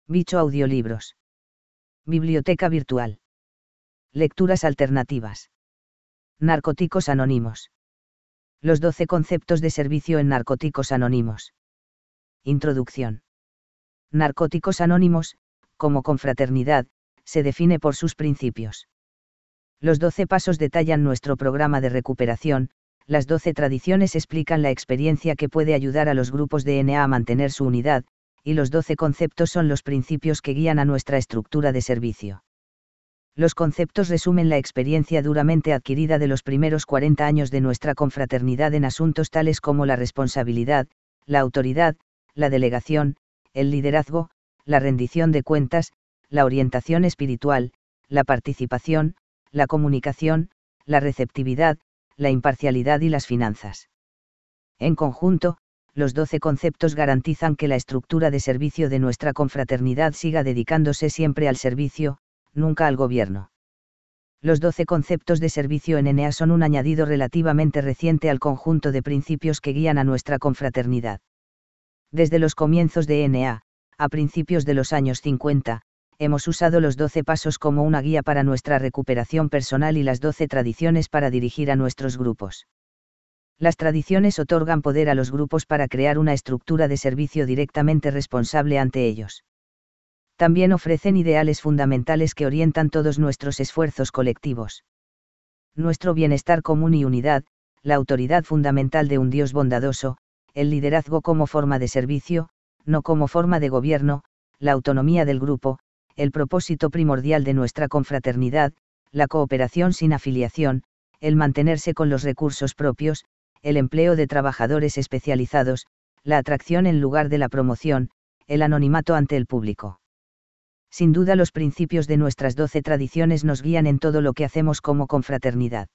Bicho Audiolibros. Biblioteca virtual. Lecturas alternativas. Narcóticos anónimos. Los 12 conceptos de servicio en Narcóticos Anónimos. Introducción. Narcóticos Anónimos, como confraternidad, se define por sus principios. Los 12 pasos detallan nuestro programa de recuperación, las 12 tradiciones explican la experiencia que puede ayudar a los grupos de DNA a mantener su unidad, y los 12 conceptos son los principios que guían a nuestra estructura de servicio. Los conceptos resumen la experiencia duramente adquirida de los primeros 40 años de nuestra confraternidad en asuntos tales como la responsabilidad, la autoridad, la delegación, el liderazgo, la rendición de cuentas, la orientación espiritual, la participación, la comunicación, la receptividad, la imparcialidad y las finanzas. En conjunto, los 12 conceptos garantizan que la estructura de servicio de nuestra confraternidad siga dedicándose siempre al servicio, nunca al gobierno. Los 12 conceptos de servicio en NA son un añadido relativamente reciente al conjunto de principios que guían a nuestra confraternidad. Desde los comienzos de NA, a principios de los años 50, hemos usado los 12 pasos como una guía para nuestra recuperación personal y las 12 tradiciones para dirigir a nuestros grupos. Las tradiciones otorgan poder a los grupos para crear una estructura de servicio directamente responsable ante ellos. También ofrecen ideales fundamentales que orientan todos nuestros esfuerzos colectivos. Nuestro bienestar común y unidad, la autoridad fundamental de un Dios bondadoso, el liderazgo como forma de servicio, no como forma de gobierno, la autonomía del grupo, el propósito primordial de nuestra confraternidad, la cooperación sin afiliación, el mantenerse con los recursos propios, el empleo de trabajadores especializados, la atracción en lugar de la promoción, el anonimato ante el público. Sin duda los principios de nuestras 12 tradiciones nos guían en todo lo que hacemos como confraternidad.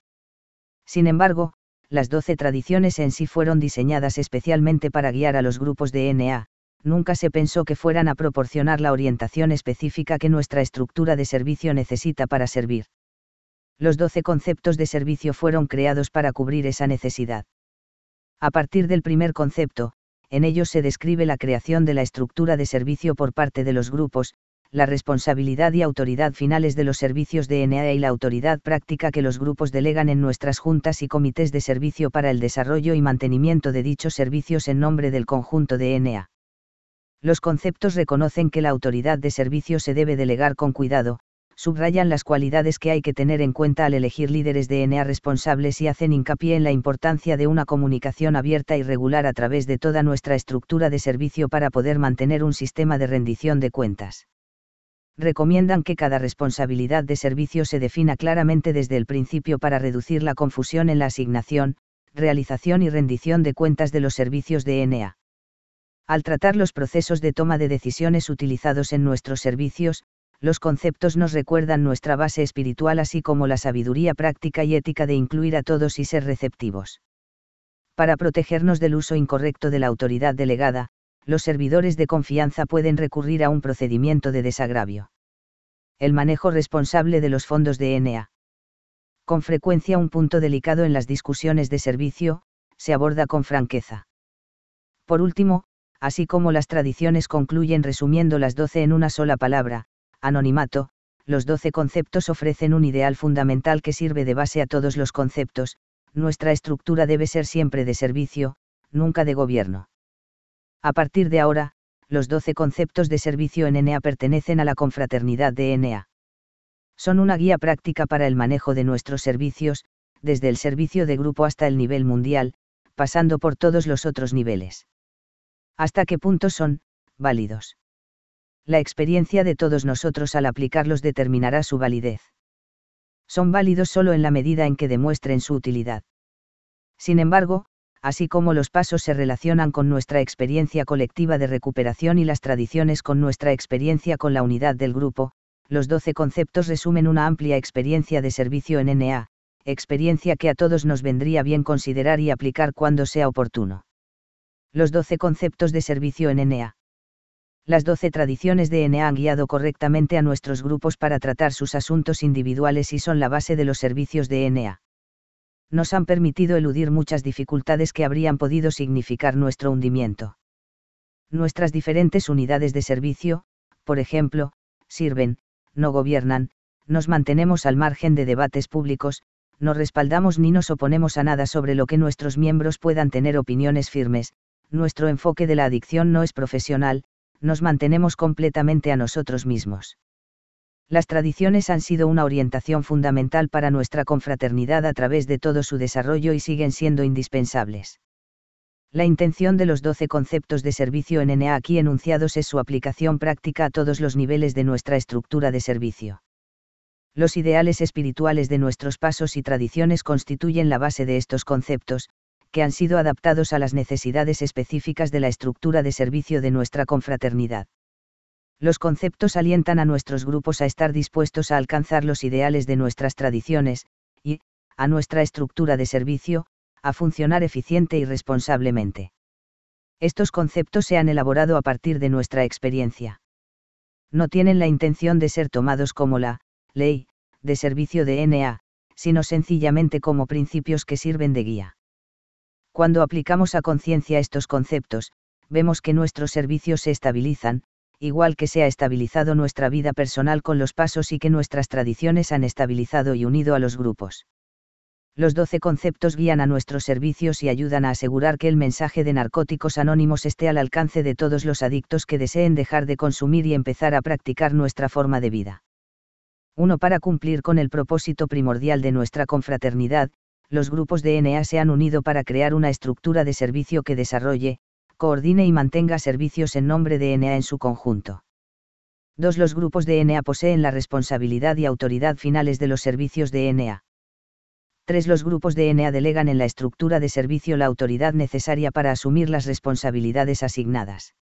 Sin embargo, las 12 tradiciones en sí fueron diseñadas especialmente para guiar a los grupos de NA, nunca se pensó que fueran a proporcionar la orientación específica que nuestra estructura de servicio necesita para servir. Los 12 conceptos de servicio fueron creados para cubrir esa necesidad. A partir del primer concepto, en ellos se describe la creación de la estructura de servicio por parte de los grupos, la responsabilidad y autoridad finales de los servicios de NA y la autoridad práctica que los grupos delegan en nuestras juntas y comités de servicio para el desarrollo y mantenimiento de dichos servicios en nombre del conjunto de NA. Los conceptos reconocen que la autoridad de servicio se debe delegar con cuidado, subrayan las cualidades que hay que tener en cuenta al elegir líderes de NA responsables y hacen hincapié en la importancia de una comunicación abierta y regular a través de toda nuestra estructura de servicio para poder mantener un sistema de rendición de cuentas. Recomiendan que cada responsabilidad de servicio se defina claramente desde el principio para reducir la confusión en la asignación, realización y rendición de cuentas de los servicios de NA. Al tratar los procesos de toma de decisiones utilizados en nuestros servicios, los conceptos nos recuerdan nuestra base espiritual así como la sabiduría práctica y ética de incluir a todos y ser receptivos. Para protegernos del uso incorrecto de la autoridad delegada, los servidores de confianza pueden recurrir a un procedimiento de desagravio. El manejo responsable de los fondos de NA. Con frecuencia un punto delicado en las discusiones de servicio, se aborda con franqueza. Por último, así como las tradiciones concluyen resumiendo las 12 en una sola palabra, anonimato, los 12 conceptos ofrecen un ideal fundamental que sirve de base a todos los conceptos, nuestra estructura debe ser siempre de servicio, nunca de gobierno. A partir de ahora, los 12 conceptos de servicio en NA pertenecen a la confraternidad de NA. Son una guía práctica para el manejo de nuestros servicios, desde el servicio de grupo hasta el nivel mundial, pasando por todos los otros niveles. ¿Hasta qué punto son válidos? La experiencia de todos nosotros al aplicarlos determinará su validez. Son válidos solo en la medida en que demuestren su utilidad. Sin embargo, así como los pasos se relacionan con nuestra experiencia colectiva de recuperación y las tradiciones con nuestra experiencia con la unidad del grupo, los 12 conceptos resumen una amplia experiencia de servicio en NA, experiencia que a todos nos vendría bien considerar y aplicar cuando sea oportuno. Los 12 conceptos de servicio en NA. Las 12 tradiciones de NA han guiado correctamente a nuestros grupos para tratar sus asuntos individuales y son la base de los servicios de NA. Nos han permitido eludir muchas dificultades que habrían podido significar nuestro hundimiento. Nuestras diferentes unidades de servicio, por ejemplo, sirven, no gobiernan, nos mantenemos al margen de debates públicos, no respaldamos ni nos oponemos a nada sobre lo que nuestros miembros puedan tener opiniones firmes, nuestro enfoque de la adicción no es profesional, nos mantenemos completamente a nosotros mismos. Las tradiciones han sido una orientación fundamental para nuestra confraternidad a través de todo su desarrollo y siguen siendo indispensables. La intención de los 12 conceptos de servicio en NA aquí enunciados es su aplicación práctica a todos los niveles de nuestra estructura de servicio. Los ideales espirituales de nuestros pasos y tradiciones constituyen la base de estos conceptos, que han sido adaptados a las necesidades específicas de la estructura de servicio de nuestra confraternidad. Los conceptos alientan a nuestros grupos a estar dispuestos a alcanzar los ideales de nuestras tradiciones, y, a nuestra estructura de servicio, a funcionar eficiente y responsablemente. Estos conceptos se han elaborado a partir de nuestra experiencia. No tienen la intención de ser tomados como la ley de servicio de NA, sino sencillamente como principios que sirven de guía. Cuando aplicamos a conciencia estos conceptos, vemos que nuestros servicios se estabilizan, igual que se ha estabilizado nuestra vida personal con los pasos y que nuestras tradiciones han estabilizado y unido a los grupos. Los 12 conceptos guían a nuestros servicios y ayudan a asegurar que el mensaje de Narcóticos Anónimos esté al alcance de todos los adictos que deseen dejar de consumir y empezar a practicar nuestra forma de vida. 1. Para cumplir con el propósito primordial de nuestra confraternidad, los grupos de NA se han unido para crear una estructura de servicio que desarrolle, coordine y mantenga servicios en nombre de NA en su conjunto. 2. Los grupos de NA poseen la responsabilidad y autoridad finales de los servicios de NA. 3. Los grupos de NA delegan en la estructura de servicio la autoridad necesaria para asumir las responsabilidades asignadas.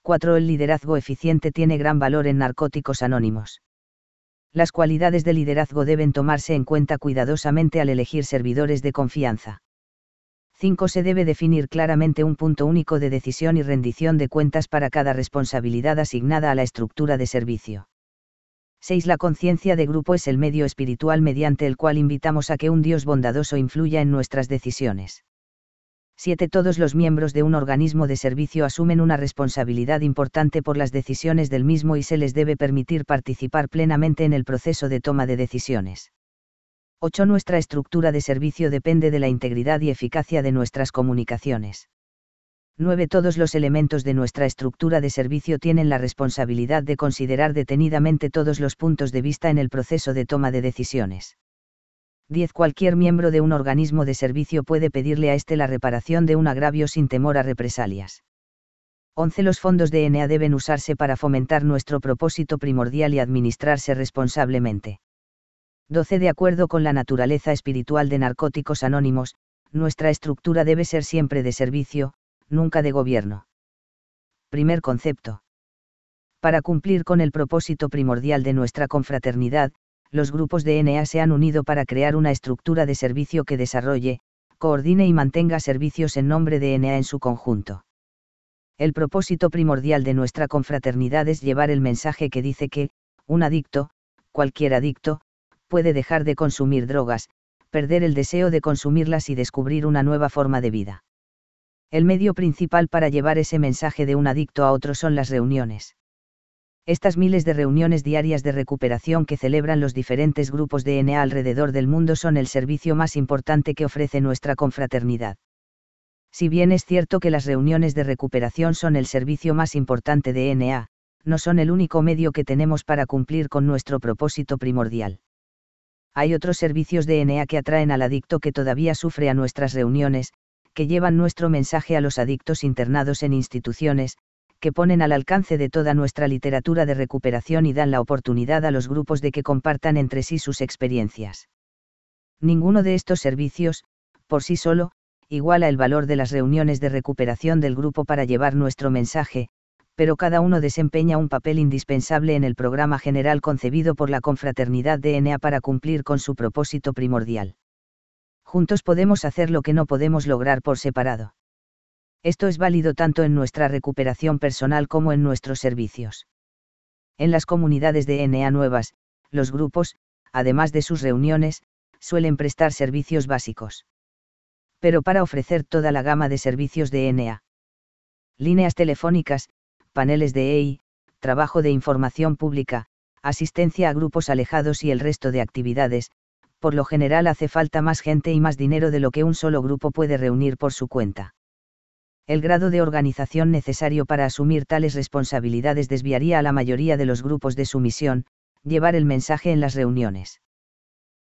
4. El liderazgo eficiente tiene gran valor en Narcóticos Anónimos. Las cualidades de liderazgo deben tomarse en cuenta cuidadosamente al elegir servidores de confianza. 5. Se debe definir claramente un punto único de decisión y rendición de cuentas para cada responsabilidad asignada a la estructura de servicio. 6. La conciencia de grupo es el medio espiritual mediante el cual invitamos a que un Dios bondadoso influya en nuestras decisiones. 7. Todos los miembros de un organismo de servicio asumen una responsabilidad importante por las decisiones del mismo y se les debe permitir participar plenamente en el proceso de toma de decisiones. 8. Nuestra estructura de servicio depende de la integridad y eficacia de nuestras comunicaciones. 9. Todos los elementos de nuestra estructura de servicio tienen la responsabilidad de considerar detenidamente todos los puntos de vista en el proceso de toma de decisiones. 10. Cualquier miembro de un organismo de servicio puede pedirle a éste la reparación de un agravio sin temor a represalias. 11. Los fondos de NA deben usarse para fomentar nuestro propósito primordial y administrarse responsablemente. 12. De acuerdo con la naturaleza espiritual de Narcóticos Anónimos, nuestra estructura debe ser siempre de servicio, nunca de gobierno. Primer concepto. Para cumplir con el propósito primordial de nuestra confraternidad, los grupos de NA se han unido para crear una estructura de servicio que desarrolle, coordine y mantenga servicios en nombre de NA en su conjunto. El propósito primordial de nuestra confraternidad es llevar el mensaje que dice que, un adicto, cualquier adicto, puede dejar de consumir drogas, perder el deseo de consumirlas y descubrir una nueva forma de vida. El medio principal para llevar ese mensaje de un adicto a otro son las reuniones. Estas miles de reuniones diarias de recuperación que celebran los diferentes grupos de NA alrededor del mundo son el servicio más importante que ofrece nuestra confraternidad. Si bien es cierto que las reuniones de recuperación son el servicio más importante de NA, no son el único medio que tenemos para cumplir con nuestro propósito primordial. Hay otros servicios de NA que atraen al adicto que todavía sufre a nuestras reuniones, que llevan nuestro mensaje a los adictos internados en instituciones, que ponen al alcance de toda nuestra literatura de recuperación y dan la oportunidad a los grupos de que compartan entre sí sus experiencias. Ninguno de estos servicios, por sí solo, iguala el valor de las reuniones de recuperación del grupo para llevar nuestro mensaje, pero cada uno desempeña un papel indispensable en el programa general concebido por la confraternidad de NA para cumplir con su propósito primordial. Juntos podemos hacer lo que no podemos lograr por separado. Esto es válido tanto en nuestra recuperación personal como en nuestros servicios. En las comunidades de NA nuevas, los grupos, además de sus reuniones, suelen prestar servicios básicos. Pero para ofrecer toda la gama de servicios de NA, líneas telefónicas, paneles de EI, trabajo de información pública, asistencia a grupos alejados y el resto de actividades. Por lo general hace falta más gente y más dinero de lo que un solo grupo puede reunir por su cuenta. El grado de organización necesario para asumir tales responsabilidades desviaría a la mayoría de los grupos de su misión, llevar el mensaje en las reuniones.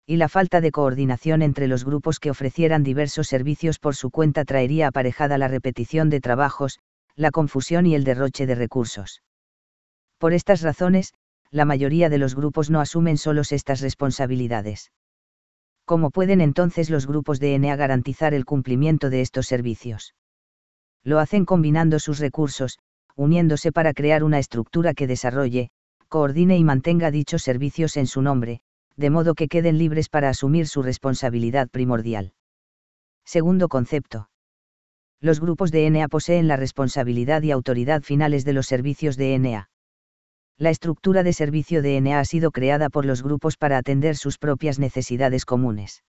Y la falta de coordinación entre los grupos que ofrecieran diversos servicios por su cuenta traería aparejada la repetición de trabajos, la confusión y el derroche de recursos. Por estas razones, la mayoría de los grupos no asumen solos estas responsabilidades. ¿Cómo pueden entonces los grupos de NA garantizar el cumplimiento de estos servicios? Lo hacen combinando sus recursos, uniéndose para crear una estructura que desarrolle, coordine y mantenga dichos servicios en su nombre, de modo que queden libres para asumir su responsabilidad primordial. Segundo concepto. Los grupos de NA poseen la responsabilidad y autoridad finales de los servicios de NA. La estructura de servicio de NA ha sido creada por los grupos para atender sus propias necesidades comunes.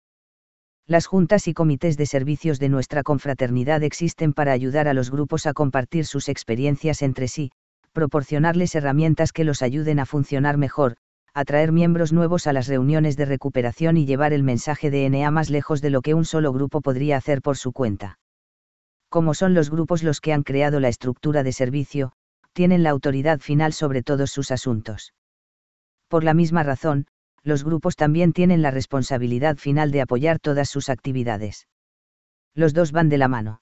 Las juntas y comités de servicios de nuestra confraternidad existen para ayudar a los grupos a compartir sus experiencias entre sí, proporcionarles herramientas que los ayuden a funcionar mejor, atraer miembros nuevos a las reuniones de recuperación y llevar el mensaje de NA más lejos de lo que un solo grupo podría hacer por su cuenta. Como son los grupos los que han creado la estructura de servicio, tienen la autoridad final sobre todos sus asuntos. Por la misma razón, los grupos también tienen la responsabilidad final de apoyar todas sus actividades. Los dos van de la mano.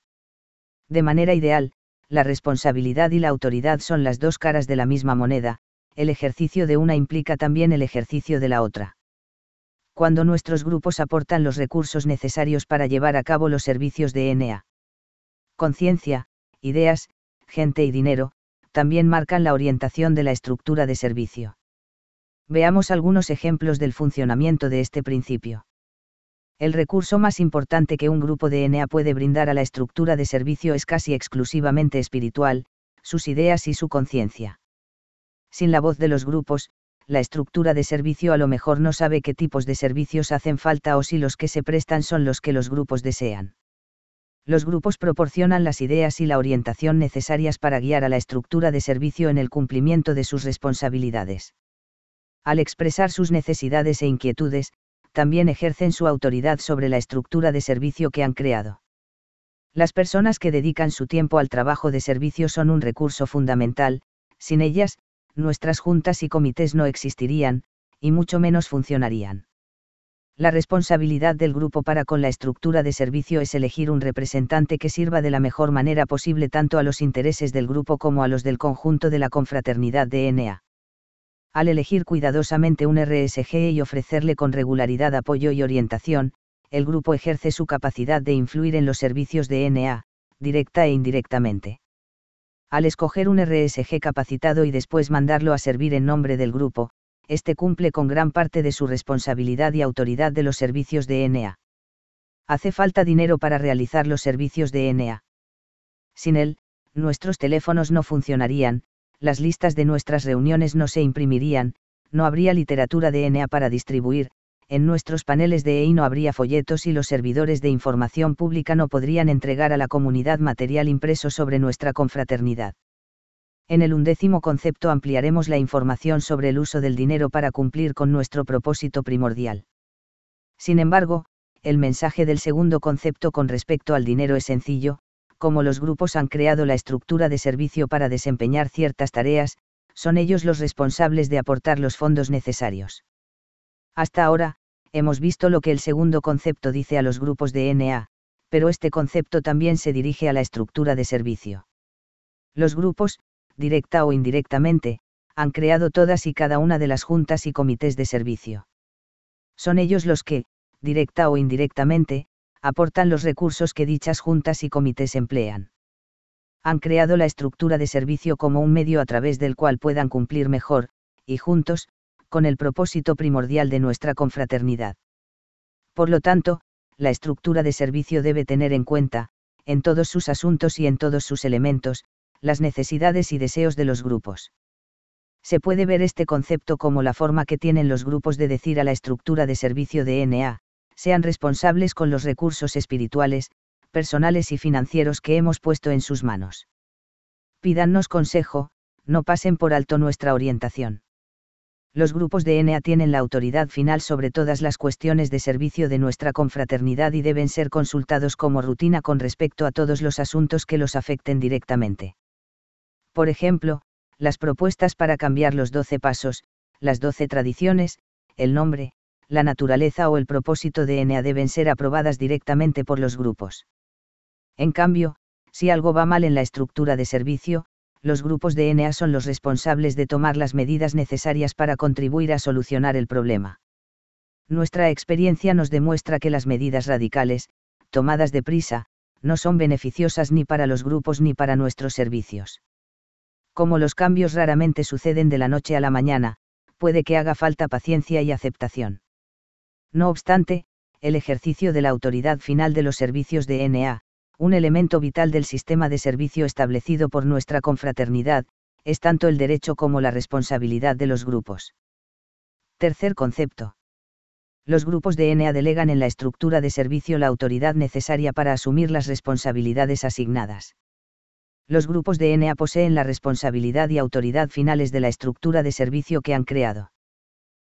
De manera ideal, la responsabilidad y la autoridad son las dos caras de la misma moneda, el ejercicio de una implica también el ejercicio de la otra. Cuando nuestros grupos aportan los recursos necesarios para llevar a cabo los servicios de NA, conciencia, ideas, gente y dinero, también marcan la orientación de la estructura de servicio. Veamos algunos ejemplos del funcionamiento de este principio. El recurso más importante que un grupo de NA puede brindar a la estructura de servicio es casi exclusivamente espiritual, sus ideas y su conciencia. Sin la voz de los grupos, la estructura de servicio a lo mejor no sabe qué tipos de servicios hacen falta o si los que se prestan son los que los grupos desean. Los grupos proporcionan las ideas y la orientación necesarias para guiar a la estructura de servicio en el cumplimiento de sus responsabilidades. Al expresar sus necesidades e inquietudes, también ejercen su autoridad sobre la estructura de servicio que han creado. Las personas que dedican su tiempo al trabajo de servicio son un recurso fundamental, sin ellas, nuestras juntas y comités no existirían, y mucho menos funcionarían. La responsabilidad del grupo para con la estructura de servicio es elegir un representante que sirva de la mejor manera posible tanto a los intereses del grupo como a los del conjunto de la confraternidad de NA. Al elegir cuidadosamente un RSG y ofrecerle con regularidad apoyo y orientación, el grupo ejerce su capacidad de influir en los servicios de NA, directa e indirectamente. Al escoger un RSG capacitado y después mandarlo a servir en nombre del grupo, este cumple con gran parte de su responsabilidad y autoridad de los servicios de NA. Hace falta dinero para realizar los servicios de NA. Sin él, nuestros teléfonos no funcionarían, las listas de nuestras reuniones no se imprimirían, no habría literatura de NA para distribuir, en nuestros paneles de EI no habría folletos y los servidores de información pública no podrían entregar a la comunidad material impreso sobre nuestra confraternidad. En el 11º concepto ampliaremos la información sobre el uso del dinero para cumplir con nuestro propósito primordial. Sin embargo, el mensaje del segundo concepto con respecto al dinero es sencillo, como los grupos han creado la estructura de servicio para desempeñar ciertas tareas, son ellos los responsables de aportar los fondos necesarios. Hasta ahora, hemos visto lo que el segundo concepto dice a los grupos de NA, pero este concepto también se dirige a la estructura de servicio. Los grupos, directa o indirectamente, han creado todas y cada una de las juntas y comités de servicio. Son ellos los que, directa o indirectamente, aportan los recursos que dichas juntas y comités emplean. Han creado la estructura de servicio como un medio a través del cual puedan cumplir mejor, y juntos, con el propósito primordial de nuestra confraternidad. Por lo tanto, la estructura de servicio debe tener en cuenta, en todos sus asuntos y en todos sus elementos, las necesidades y deseos de los grupos. Se puede ver este concepto como la forma que tienen los grupos de decir a la estructura de servicio de NA, sean responsables con los recursos espirituales, personales y financieros que hemos puesto en sus manos. Pídannos consejo, no pasen por alto nuestra orientación. Los grupos de NA tienen la autoridad final sobre todas las cuestiones de servicio de nuestra confraternidad y deben ser consultados como rutina con respecto a todos los asuntos que los afecten directamente. Por ejemplo, las propuestas para cambiar los 12 pasos, las 12 tradiciones, el nombre, la naturaleza o el propósito de NA deben ser aprobadas directamente por los grupos. En cambio, si algo va mal en la estructura de servicio, los grupos de NA son los responsables de tomar las medidas necesarias para contribuir a solucionar el problema. Nuestra experiencia nos demuestra que las medidas radicales, tomadas deprisa, no son beneficiosas ni para los grupos ni para nuestros servicios. Como los cambios raramente suceden de la noche a la mañana, puede que haga falta paciencia y aceptación. No obstante, el ejercicio de la autoridad final de los servicios de NA, un elemento vital del sistema de servicio establecido por nuestra confraternidad, es tanto el derecho como la responsabilidad de los grupos. Tercer concepto. Los grupos de NA delegan en la estructura de servicio la autoridad necesaria para asumir las responsabilidades asignadas. Los grupos de NA poseen la responsabilidad y autoridad finales de la estructura de servicio que han creado.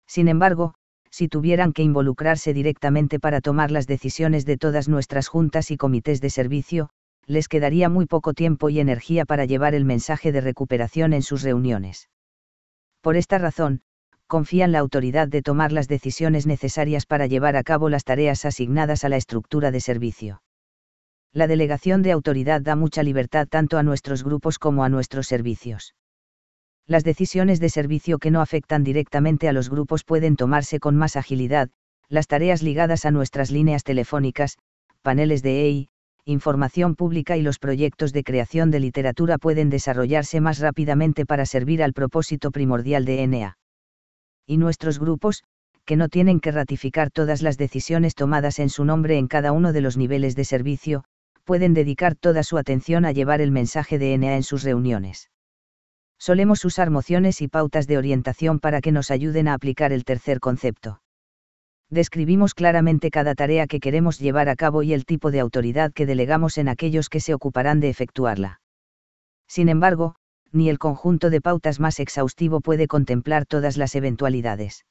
Sin embargo, si tuvieran que involucrarse directamente para tomar las decisiones de todas nuestras juntas y comités de servicio, les quedaría muy poco tiempo y energía para llevar el mensaje de recuperación en sus reuniones. Por esta razón, confían la autoridad de tomar las decisiones necesarias para llevar a cabo las tareas asignadas a la estructura de servicio. La delegación de autoridad da mucha libertad tanto a nuestros grupos como a nuestros servicios. Las decisiones de servicio que no afectan directamente a los grupos pueden tomarse con más agilidad, las tareas ligadas a nuestras líneas telefónicas, paneles de EI, información pública y los proyectos de creación de literatura pueden desarrollarse más rápidamente para servir al propósito primordial de NA. Y nuestros grupos, que no tienen que ratificar todas las decisiones tomadas en su nombre en cada uno de los niveles de servicio, pueden dedicar toda su atención a llevar el mensaje de NA en sus reuniones. Solemos usar mociones y pautas de orientación para que nos ayuden a aplicar el tercer concepto. Describimos claramente cada tarea que queremos llevar a cabo y el tipo de autoridad que delegamos en aquellos que se ocuparán de efectuarla. Sin embargo, ni el conjunto de pautas más exhaustivo puede contemplar todas las eventualidades.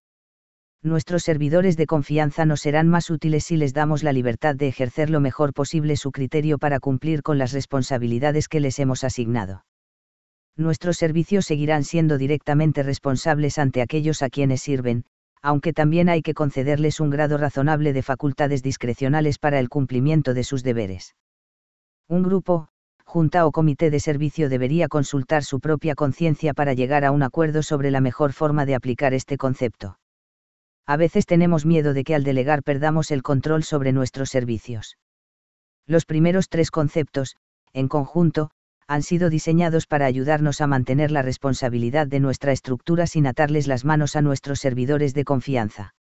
Nuestros servidores de confianza nos serán más útiles si les damos la libertad de ejercer lo mejor posible su criterio para cumplir con las responsabilidades que les hemos asignado. Nuestros servicios seguirán siendo directamente responsables ante aquellos a quienes sirven, aunque también hay que concederles un grado razonable de facultades discrecionales para el cumplimiento de sus deberes. Un grupo, junta o comité de servicio debería consultar su propia conciencia para llegar a un acuerdo sobre la mejor forma de aplicar este concepto. A veces tenemos miedo de que al delegar perdamos el control sobre nuestros servicios. Los primeros tres conceptos, en conjunto, han sido diseñados para ayudarnos a mantener la responsabilidad de nuestra estructura sin atarles las manos a nuestros servidores de confianza.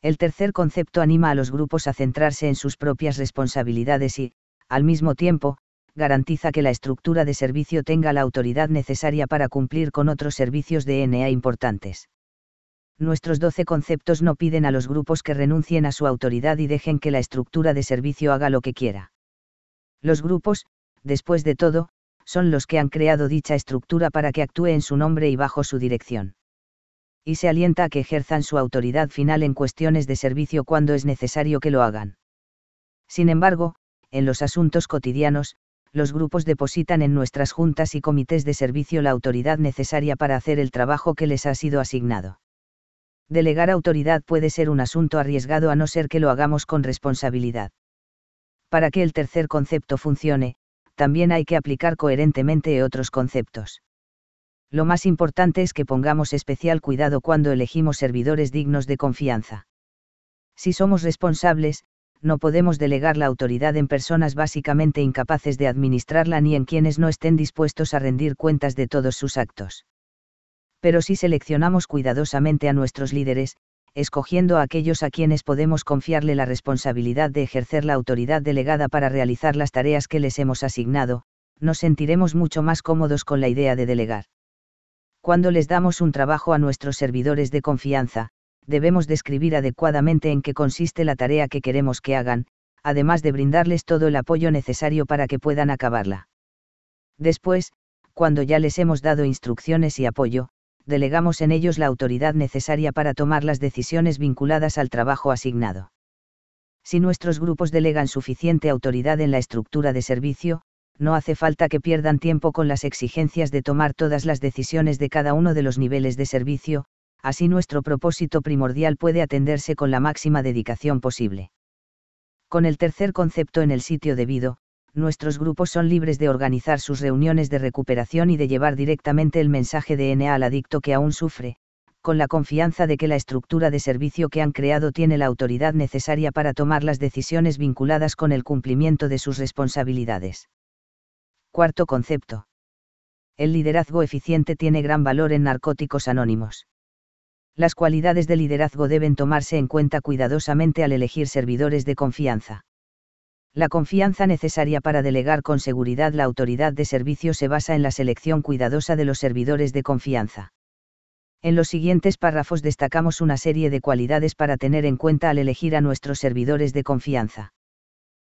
El tercer concepto anima a los grupos a centrarse en sus propias responsabilidades y, al mismo tiempo, garantiza que la estructura de servicio tenga la autoridad necesaria para cumplir con otros servicios de NA importantes. Nuestros 12 conceptos no piden a los grupos que renuncien a su autoridad y dejen que la estructura de servicio haga lo que quiera. Los grupos, después de todo, son los que han creado dicha estructura para que actúe en su nombre y bajo su dirección. Y se alienta a que ejerzan su autoridad final en cuestiones de servicio cuando es necesario que lo hagan. Sin embargo, en los asuntos cotidianos, los grupos depositan en nuestras juntas y comités de servicio la autoridad necesaria para hacer el trabajo que les ha sido asignado. Delegar autoridad puede ser un asunto arriesgado a no ser que lo hagamos con responsabilidad. Para que el tercer concepto funcione, también hay que aplicar coherentemente otros conceptos. Lo más importante es que pongamos especial cuidado cuando elegimos servidores dignos de confianza. Si somos responsables, no podemos delegar la autoridad en personas básicamente incapaces de administrarla ni en quienes no estén dispuestos a rendir cuentas de todos sus actos. Pero si seleccionamos cuidadosamente a nuestros líderes, escogiendo a aquellos a quienes podemos confiarle la responsabilidad de ejercer la autoridad delegada para realizar las tareas que les hemos asignado, nos sentiremos mucho más cómodos con la idea de delegar. Cuando les damos un trabajo a nuestros servidores de confianza, debemos describir adecuadamente en qué consiste la tarea que queremos que hagan, además de brindarles todo el apoyo necesario para que puedan acabarla. Después, Cuando ya les hemos dado instrucciones y apoyo, delegamos en ellos la autoridad necesaria para tomar las decisiones vinculadas al trabajo asignado. Si nuestros grupos delegan suficiente autoridad en la estructura de servicio, no hace falta que pierdan tiempo con las exigencias de tomar todas las decisiones de cada uno de los niveles de servicio, así nuestro propósito primordial puede atenderse con la máxima dedicación posible. Con el tercer concepto en el sitio debido, nuestros grupos son libres de organizar sus reuniones de recuperación y de llevar directamente el mensaje de NA al adicto que aún sufre, con la confianza de que la estructura de servicio que han creado tiene la autoridad necesaria para tomar las decisiones vinculadas con el cumplimiento de sus responsabilidades. Cuarto concepto. El liderazgo eficiente tiene gran valor en Narcóticos Anónimos. Las cualidades de liderazgo deben tomarse en cuenta cuidadosamente al elegir servidores de confianza. La confianza necesaria para delegar con seguridad la autoridad de servicio se basa en la selección cuidadosa de los servidores de confianza. En los siguientes párrafos destacamos una serie de cualidades para tener en cuenta al elegir a nuestros servidores de confianza.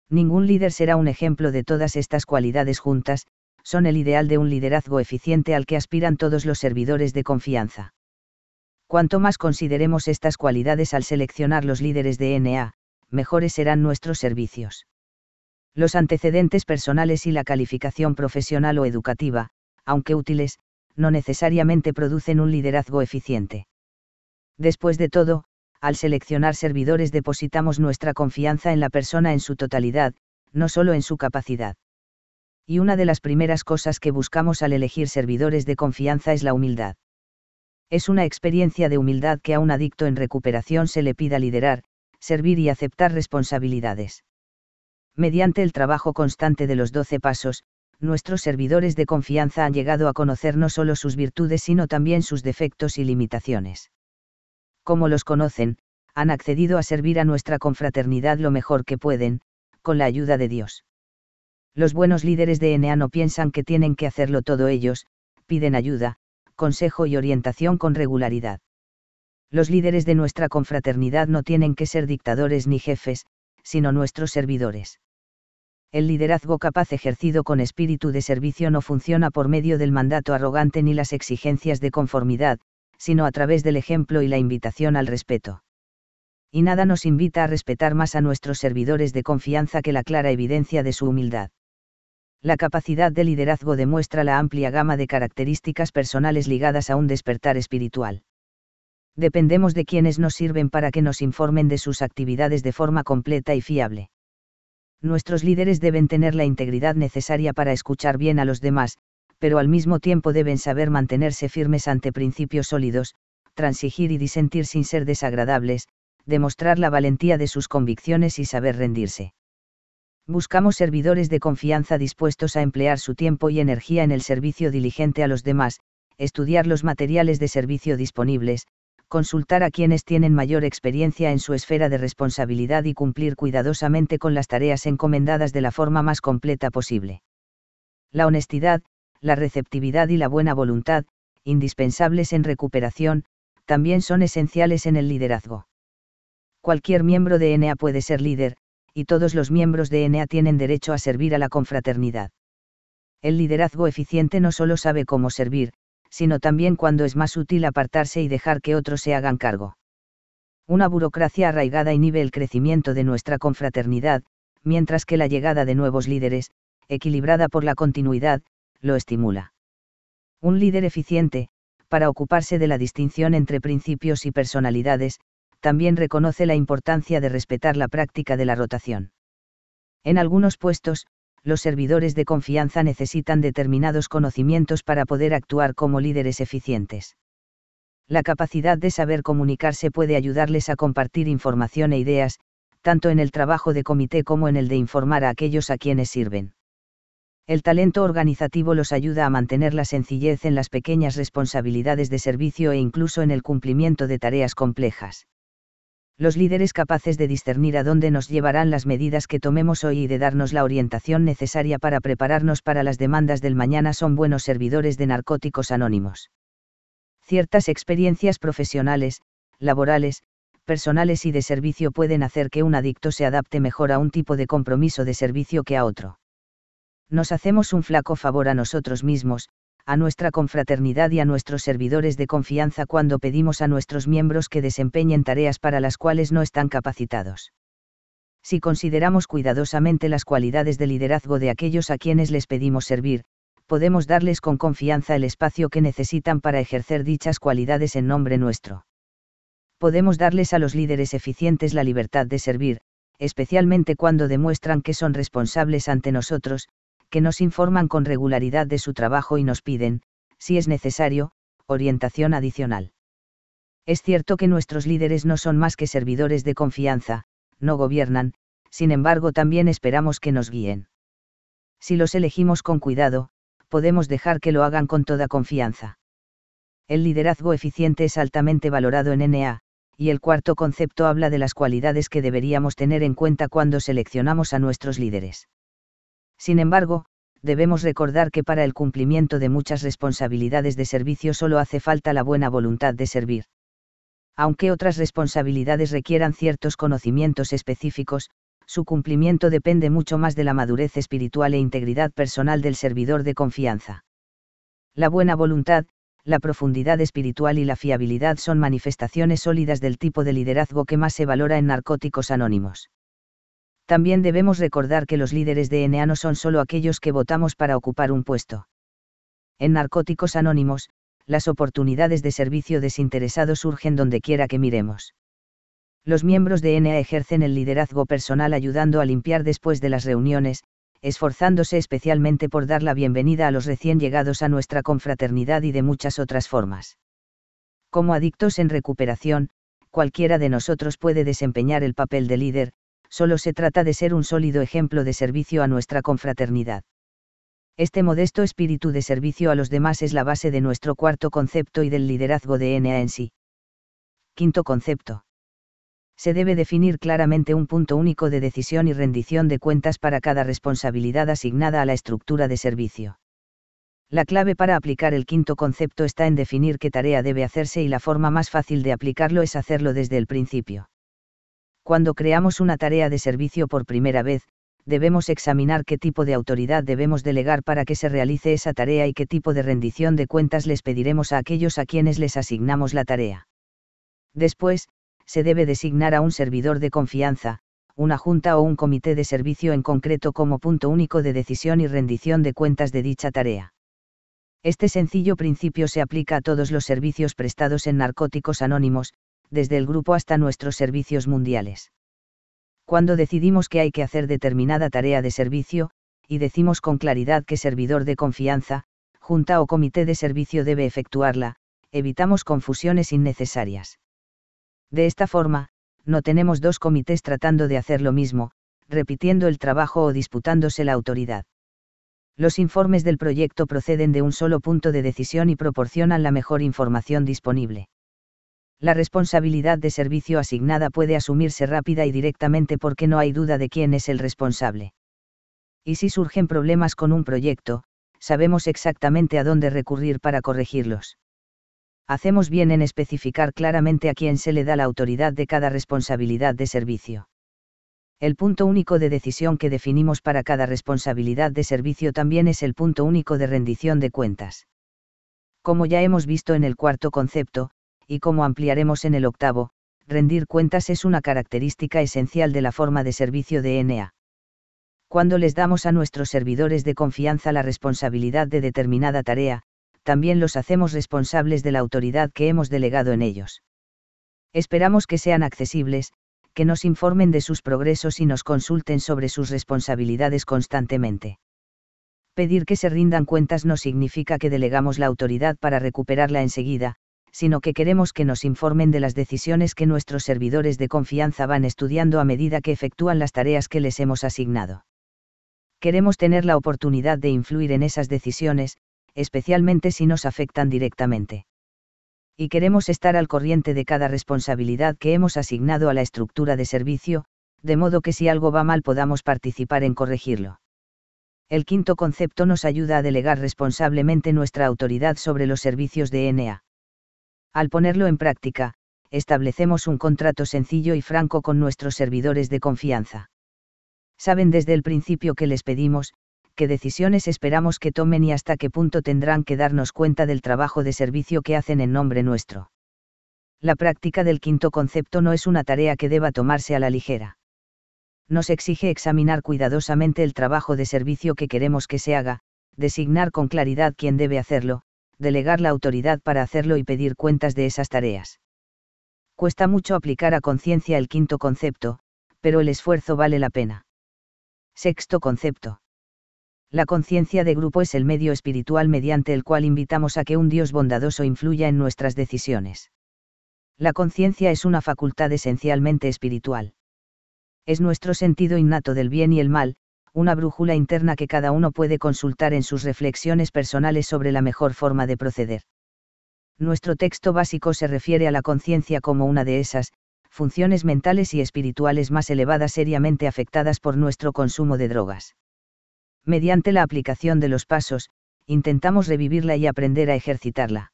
Ningún líder será un ejemplo de todas estas cualidades juntas, son el ideal de un liderazgo eficiente al que aspiran todos los servidores de confianza. Cuanto más consideremos estas cualidades al seleccionar los líderes de NA, mejores serán nuestros servicios. Los antecedentes personales y la calificación profesional o educativa, aunque útiles, no necesariamente producen un liderazgo eficiente. Después de todo, al seleccionar servidores depositamos nuestra confianza en la persona en su totalidad, no solo en su capacidad. Y una de las primeras cosas que buscamos al elegir servidores de confianza es la humildad. Es una experiencia de humildad que a un adicto en recuperación se le pida liderar, servir y aceptar responsabilidades. Mediante el trabajo constante de los 12 pasos, nuestros servidores de confianza han llegado a conocer no solo sus virtudes sino también sus defectos y limitaciones. Como los conocen, han accedido a servir a nuestra confraternidad lo mejor que pueden, con la ayuda de Dios. Los buenos líderes de NA no piensan que tienen que hacerlo todo ellos, piden ayuda, consejo y orientación con regularidad. Los líderes de nuestra confraternidad no tienen que ser dictadores ni jefes, sino nuestros servidores. El liderazgo capaz ejercido con espíritu de servicio no funciona por medio del mandato arrogante ni las exigencias de conformidad, sino a través del ejemplo y la invitación al respeto. Y nada nos invita a respetar más a nuestros servidores de confianza que la clara evidencia de su humildad. La capacidad de liderazgo demuestra la amplia gama de características personales ligadas a un despertar espiritual. Dependemos de quienes nos sirven para que nos informen de sus actividades de forma completa y fiable. Nuestros líderes deben tener la integridad necesaria para escuchar bien a los demás, pero al mismo tiempo deben saber mantenerse firmes ante principios sólidos, transigir y disentir sin ser desagradables, demostrar la valentía de sus convicciones y saber rendirse. Buscamos servidores de confianza dispuestos a emplear su tiempo y energía en el servicio diligente a los demás, estudiar los materiales de servicio disponibles, consultar a quienes tienen mayor experiencia en su esfera de responsabilidad y cumplir cuidadosamente con las tareas encomendadas de la forma más completa posible. La honestidad, la receptividad y la buena voluntad, indispensables en recuperación, también son esenciales en el liderazgo. Cualquier miembro de NA puede ser líder, y todos los miembros de NA tienen derecho a servir a la confraternidad. El liderazgo eficiente no solo sabe cómo servir, sino también cuándo es más útil apartarse y dejar que otros se hagan cargo. Una burocracia arraigada inhibe el crecimiento de nuestra confraternidad, mientras que la llegada de nuevos líderes, equilibrada por la continuidad, lo estimula. Un líder eficiente, para ocuparse de la distinción entre principios y personalidades, también reconoce la importancia de respetar la práctica de la rotación. En algunos puestos, los servidores de confianza necesitan determinados conocimientos para poder actuar como líderes eficientes. La capacidad de saber comunicarse puede ayudarles a compartir información e ideas, tanto en el trabajo de comité como en el de informar a aquellos a quienes sirven. El talento organizativo los ayuda a mantener la sencillez en las pequeñas responsabilidades de servicio e incluso en el cumplimiento de tareas complejas. Los líderes capaces de discernir a dónde nos llevarán las medidas que tomemos hoy y de darnos la orientación necesaria para prepararnos para las demandas del mañana son buenos servidores de Narcóticos Anónimos. Ciertas experiencias profesionales, laborales, personales y de servicio pueden hacer que un adicto se adapte mejor a un tipo de compromiso de servicio que a otro. Nos hacemos un flaco favor a nosotros mismos, a nuestra confraternidad y a nuestros servidores de confianza cuando pedimos a nuestros miembros que desempeñen tareas para las cuales no están capacitados. Si consideramos cuidadosamente las cualidades de liderazgo de aquellos a quienes les pedimos servir, podemos darles con confianza el espacio que necesitan para ejercer dichas cualidades en nombre nuestro. Podemos darles a los líderes eficientes la libertad de servir, especialmente cuando demuestran que son responsables ante nosotros, que nos informan con regularidad de su trabajo y nos piden, si es necesario, orientación adicional. Es cierto que nuestros líderes no son más que servidores de confianza, no gobiernan, sin embargo también esperamos que nos guíen. Si los elegimos con cuidado, podemos dejar que lo hagan con toda confianza. El liderazgo eficiente es altamente valorado en NA, y el cuarto concepto habla de las cualidades que deberíamos tener en cuenta cuando seleccionamos a nuestros líderes. Sin embargo, debemos recordar que para el cumplimiento de muchas responsabilidades de servicio solo hace falta la buena voluntad de servir. Aunque otras responsabilidades requieran ciertos conocimientos específicos, su cumplimiento depende mucho más de la madurez espiritual e integridad personal del servidor de confianza. La buena voluntad, la profundidad espiritual y la fiabilidad son manifestaciones sólidas del tipo de liderazgo que más se valora en Narcóticos Anónimos. También debemos recordar que los líderes de NA no son solo aquellos que votamos para ocupar un puesto. En Narcóticos Anónimos, las oportunidades de servicio desinteresado surgen donde quiera que miremos. Los miembros de NA ejercen el liderazgo personal ayudando a limpiar después de las reuniones, esforzándose especialmente por dar la bienvenida a los recién llegados a nuestra confraternidad y de muchas otras formas. Como adictos en recuperación, cualquiera de nosotros puede desempeñar el papel de líder, solo se trata de ser un sólido ejemplo de servicio a nuestra confraternidad. Este modesto espíritu de servicio a los demás es la base de nuestro cuarto concepto y del liderazgo de NA en sí. Quinto concepto. Se debe definir claramente un punto único de decisión y rendición de cuentas para cada responsabilidad asignada a la estructura de servicio. La clave para aplicar el quinto concepto está en definir qué tarea debe hacerse y la forma más fácil de aplicarlo es hacerlo desde el principio. Cuando creamos una tarea de servicio por primera vez, debemos examinar qué tipo de autoridad debemos delegar para que se realice esa tarea y qué tipo de rendición de cuentas les pediremos a aquellos a quienes les asignamos la tarea. Después, se debe designar a un servidor de confianza, una junta o un comité de servicio en concreto como punto único de decisión y rendición de cuentas de dicha tarea. Este sencillo principio se aplica a todos los servicios prestados en Narcóticos Anónimos, desde el grupo hasta nuestros servicios mundiales. Cuando decidimos que hay que hacer determinada tarea de servicio, y decimos con claridad qué servidor de confianza, junta o comité de servicio debe efectuarla, evitamos confusiones innecesarias. De esta forma, no tenemos dos comités tratando de hacer lo mismo, repitiendo el trabajo o disputándose la autoridad. Los informes del proyecto proceden de un solo punto de decisión y proporcionan la mejor información disponible. La responsabilidad de servicio asignada puede asumirse rápida y directamente porque no hay duda de quién es el responsable. Y si surgen problemas con un proyecto, sabemos exactamente a dónde recurrir para corregirlos. Hacemos bien en especificar claramente a quién se le da la autoridad de cada responsabilidad de servicio. El punto único de decisión que definimos para cada responsabilidad de servicio también es el punto único de rendición de cuentas. Como ya hemos visto en el cuarto concepto, y como ampliaremos en el octavo, rendir cuentas es una característica esencial de la forma de servicio de NA. Cuando les damos a nuestros servidores de confianza la responsabilidad de determinada tarea, también los hacemos responsables de la autoridad que hemos delegado en ellos. Esperamos que sean accesibles, que nos informen de sus progresos y nos consulten sobre sus responsabilidades constantemente. Pedir que se rindan cuentas no significa que delegamos la autoridad para recuperarla enseguida, sino que queremos que nos informen de las decisiones que nuestros servidores de confianza van estudiando a medida que efectúan las tareas que les hemos asignado. Queremos tener la oportunidad de influir en esas decisiones, especialmente si nos afectan directamente. Y queremos estar al corriente de cada responsabilidad que hemos asignado a la estructura de servicio, de modo que si algo va mal podamos participar en corregirlo. El quinto concepto nos ayuda a delegar responsablemente nuestra autoridad sobre los servicios de NA. Al ponerlo en práctica, establecemos un contrato sencillo y franco con nuestros servidores de confianza. Saben desde el principio que les pedimos, qué decisiones esperamos que tomen y hasta qué punto tendrán que darnos cuenta del trabajo de servicio que hacen en nombre nuestro. La práctica del quinto concepto no es una tarea que deba tomarse a la ligera. Nos exige examinar cuidadosamente el trabajo de servicio que queremos que se haga, designar con claridad quién debe hacerlo, delegar la autoridad para hacerlo y pedir cuentas de esas tareas. Cuesta mucho aplicar a conciencia el quinto concepto, pero el esfuerzo vale la pena. Sexto concepto. La conciencia de grupo es el medio espiritual mediante el cual invitamos a que un Dios bondadoso influya en nuestras decisiones. La conciencia es una facultad esencialmente espiritual. Es nuestro sentido innato del bien y el mal, una brújula interna que cada uno puede consultar en sus reflexiones personales sobre la mejor forma de proceder. Nuestro texto básico se refiere a la conciencia como una de esas funciones mentales y espirituales más elevadas seriamente afectadas por nuestro consumo de drogas. Mediante la aplicación de los pasos, intentamos revivirla y aprender a ejercitarla.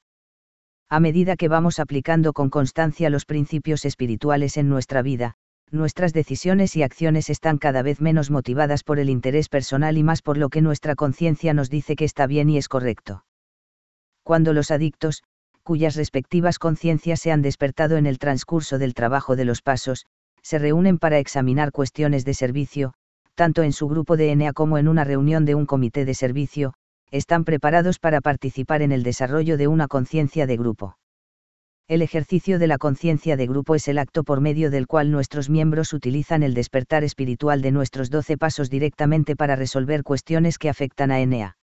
A medida que vamos aplicando con constancia los principios espirituales en nuestra vida, nuestras decisiones y acciones están cada vez menos motivadas por el interés personal y más por lo que nuestra conciencia nos dice que está bien y es correcto. Cuando los adictos, cuyas respectivas conciencias se han despertado en el transcurso del trabajo de los pasos, se reúnen para examinar cuestiones de servicio, tanto en su grupo de NA como en una reunión de un comité de servicio, están preparados para participar en el desarrollo de una conciencia de grupo. El ejercicio de la conciencia de grupo es el acto por medio del cual nuestros miembros utilizan el despertar espiritual de nuestros 12 pasos directamente para resolver cuestiones que afectan a NA.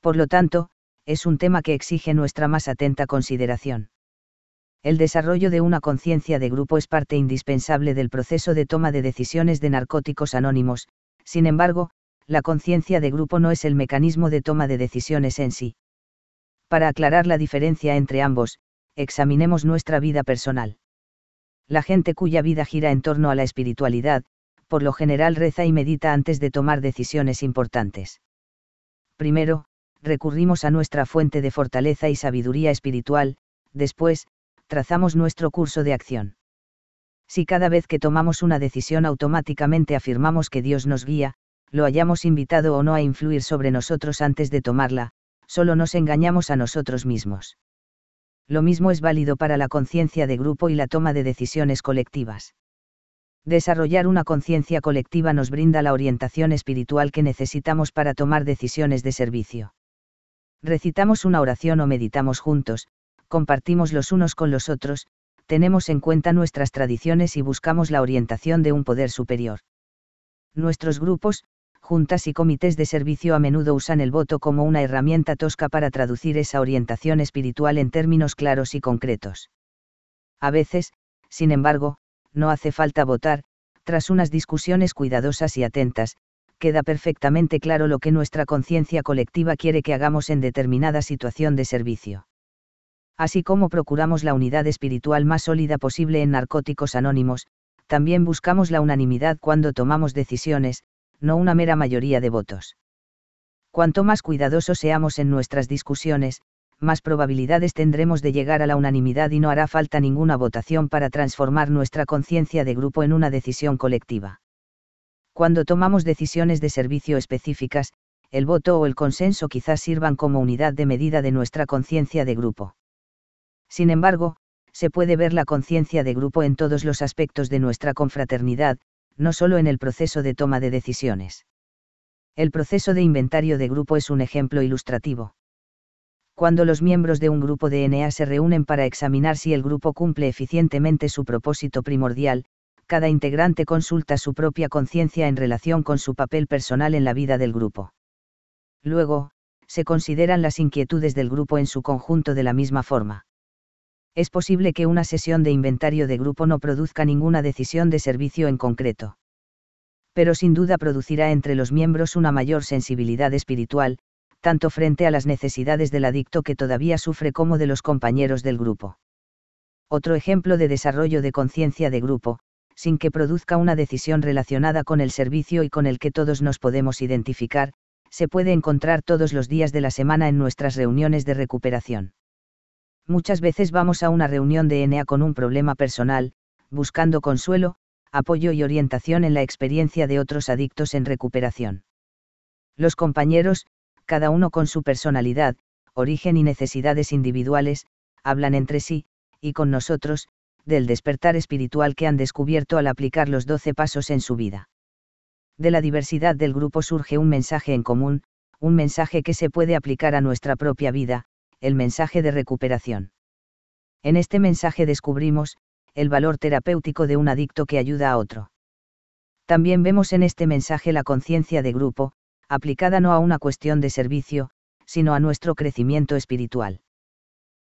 Por lo tanto, es un tema que exige nuestra más atenta consideración. El desarrollo de una conciencia de grupo es parte indispensable del proceso de toma de decisiones de Narcóticos Anónimos. Sin embargo, la conciencia de grupo no es el mecanismo de toma de decisiones en sí. Para aclarar la diferencia entre ambos, examinemos nuestra vida personal. La gente cuya vida gira en torno a la espiritualidad, por lo general reza y medita antes de tomar decisiones importantes. Primero, recurrimos a nuestra fuente de fortaleza y sabiduría espiritual, después, trazamos nuestro curso de acción. Si cada vez que tomamos una decisión automáticamente afirmamos que Dios nos guía, lo hayamos invitado o no a influir sobre nosotros antes de tomarla, solo nos engañamos a nosotros mismos. Lo mismo es válido para la conciencia de grupo y la toma de decisiones colectivas. Desarrollar una conciencia colectiva nos brinda la orientación espiritual que necesitamos para tomar decisiones de servicio. Recitamos una oración o meditamos juntos, compartimos los unos con los otros, tenemos en cuenta nuestras tradiciones y buscamos la orientación de un poder superior. Nuestros grupos, juntas y comités de servicio a menudo usan el voto como una herramienta tosca para traducir esa orientación espiritual en términos claros y concretos. A veces, sin embargo, no hace falta votar, tras unas discusiones cuidadosas y atentas, queda perfectamente claro lo que nuestra conciencia colectiva quiere que hagamos en determinada situación de servicio. Así como procuramos la unidad espiritual más sólida posible en Narcóticos Anónimos, también buscamos la unanimidad cuando tomamos decisiones, no una mera mayoría de votos. Cuanto más cuidadosos seamos en nuestras discusiones, más probabilidades tendremos de llegar a la unanimidad y no hará falta ninguna votación para transformar nuestra conciencia de grupo en una decisión colectiva. Cuando tomamos decisiones de servicio específicas, el voto o el consenso quizás sirvan como unidad de medida de nuestra conciencia de grupo. Sin embargo, se puede ver la conciencia de grupo en todos los aspectos de nuestra confraternidad, no solo en el proceso de toma de decisiones. El proceso de inventario de grupo es un ejemplo ilustrativo. Cuando los miembros de un grupo de NA se reúnen para examinar si el grupo cumple eficientemente su propósito primordial, cada integrante consulta su propia conciencia en relación con su papel personal en la vida del grupo. Luego, se consideran las inquietudes del grupo en su conjunto de la misma forma. Es posible que una sesión de inventario de grupo no produzca ninguna decisión de servicio en concreto. Pero sin duda producirá entre los miembros una mayor sensibilidad espiritual, tanto frente a las necesidades del adicto que todavía sufre como de los compañeros del grupo. Otro ejemplo de desarrollo de conciencia de grupo, sin que produzca una decisión relacionada con el servicio y con el que todos nos podemos identificar, se puede encontrar todos los días de la semana en nuestras reuniones de recuperación. Muchas veces vamos a una reunión de NA con un problema personal, buscando consuelo, apoyo y orientación en la experiencia de otros adictos en recuperación. Los compañeros, cada uno con su personalidad, origen y necesidades individuales, hablan entre sí, y con nosotros, del despertar espiritual que han descubierto al aplicar los 12 pasos en su vida. De la diversidad del grupo surge un mensaje en común, un mensaje que se puede aplicar a nuestra propia vida, el mensaje de recuperación. En este mensaje descubrimos, el valor terapéutico de un adicto que ayuda a otro. También vemos en este mensaje la conciencia de grupo, aplicada no a una cuestión de servicio, sino a nuestro crecimiento espiritual.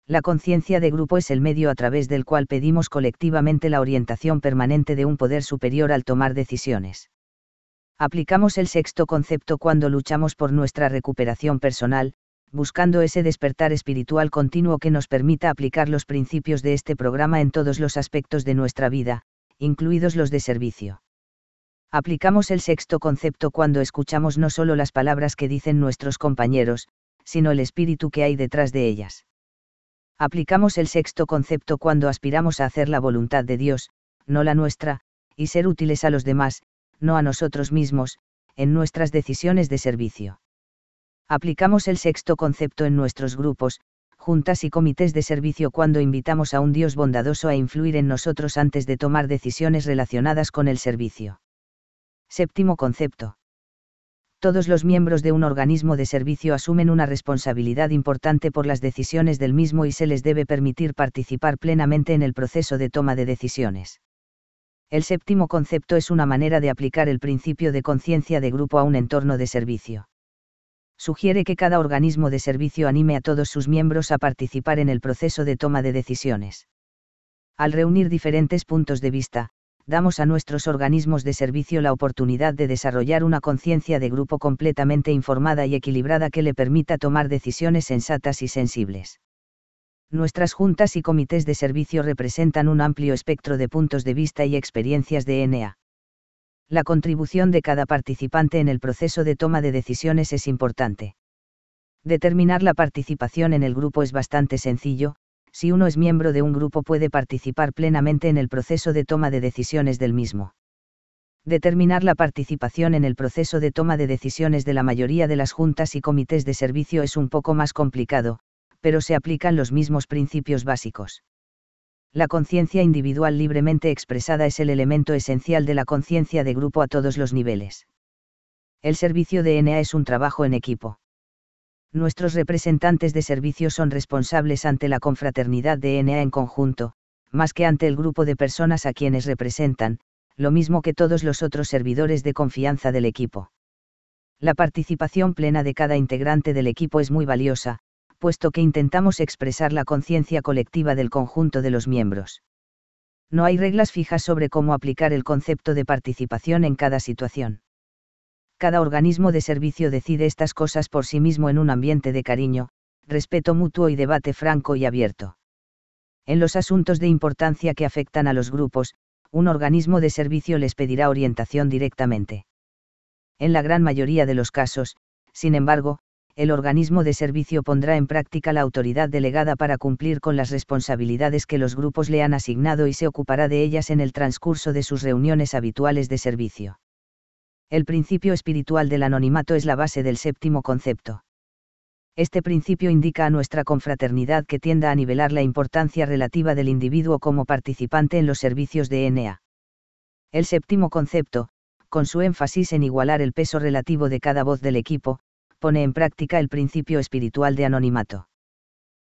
La conciencia de grupo es el medio a través del cual pedimos colectivamente la orientación permanente de un poder superior al tomar decisiones. Aplicamos el sexto concepto cuando luchamos por nuestra recuperación personal, buscando ese despertar espiritual continuo que nos permita aplicar los principios de este programa en todos los aspectos de nuestra vida, incluidos los de servicio. Aplicamos el sexto concepto cuando escuchamos no solo las palabras que dicen nuestros compañeros, sino el espíritu que hay detrás de ellas. Aplicamos el sexto concepto cuando aspiramos a hacer la voluntad de Dios, no la nuestra, y ser útiles a los demás, no a nosotros mismos, en nuestras decisiones de servicio. Aplicamos el sexto concepto en nuestros grupos, juntas y comités de servicio cuando invitamos a un Dios bondadoso a influir en nosotros antes de tomar decisiones relacionadas con el servicio. Séptimo concepto. Todos los miembros de un organismo de servicio asumen una responsabilidad importante por las decisiones del mismo y se les debe permitir participar plenamente en el proceso de toma de decisiones. El séptimo concepto es una manera de aplicar el principio de conciencia de grupo a un entorno de servicio. Sugiere que cada organismo de servicio anime a todos sus miembros a participar en el proceso de toma de decisiones. Al reunir diferentes puntos de vista, damos a nuestros organismos de servicio la oportunidad de desarrollar una conciencia de grupo completamente informada y equilibrada que le permita tomar decisiones sensatas y sensibles. Nuestras juntas y comités de servicio representan un amplio espectro de puntos de vista y experiencias de N.A. La contribución de cada participante en el proceso de toma de decisiones es importante. Determinar la participación en el grupo es bastante sencillo. Si uno es miembro de un grupo puede participar plenamente en el proceso de toma de decisiones del mismo. Determinar la participación en el proceso de toma de decisiones de la mayoría de las juntas y comités de servicio es un poco más complicado, pero se aplican los mismos principios básicos. La conciencia individual libremente expresada es el elemento esencial de la conciencia de grupo a todos los niveles. El servicio de N.A. es un trabajo en equipo. Nuestros representantes de servicio son responsables ante la confraternidad de N.A. en conjunto, más que ante el grupo de personas a quienes representan, lo mismo que todos los otros servidores de confianza del equipo. La participación plena de cada integrante del equipo es muy valiosa, puesto que intentamos expresar la conciencia colectiva del conjunto de los miembros. No hay reglas fijas sobre cómo aplicar el concepto de participación en cada situación. Cada organismo de servicio decide estas cosas por sí mismo en un ambiente de cariño, respeto mutuo y debate franco y abierto. En los asuntos de importancia que afectan a los grupos, un organismo de servicio les pedirá orientación directamente. En la gran mayoría de los casos, sin embargo, el organismo de servicio pondrá en práctica la autoridad delegada para cumplir con las responsabilidades que los grupos le han asignado y se ocupará de ellas en el transcurso de sus reuniones habituales de servicio. El principio espiritual del anonimato es la base del séptimo concepto. Este principio indica a nuestra confraternidad que tienda a nivelar la importancia relativa del individuo como participante en los servicios de N.A. El séptimo concepto, con su énfasis en igualar el peso relativo de cada voz del equipo, pone en práctica el principio espiritual de anonimato.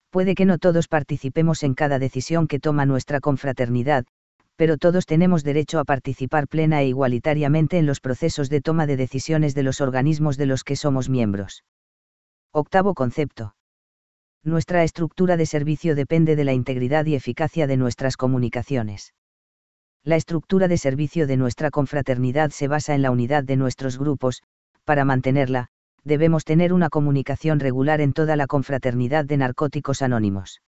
Puede que no todos participemos en cada decisión que toma nuestra confraternidad, pero todos tenemos derecho a participar plena e igualitariamente en los procesos de toma de decisiones de los organismos de los que somos miembros. Octavo concepto. Nuestra estructura de servicio depende de la integridad y eficacia de nuestras comunicaciones. La estructura de servicio de nuestra confraternidad se basa en la unidad de nuestros grupos. Para mantenerla, debemos tener una comunicación regular en toda la confraternidad de Narcóticos Anónimos.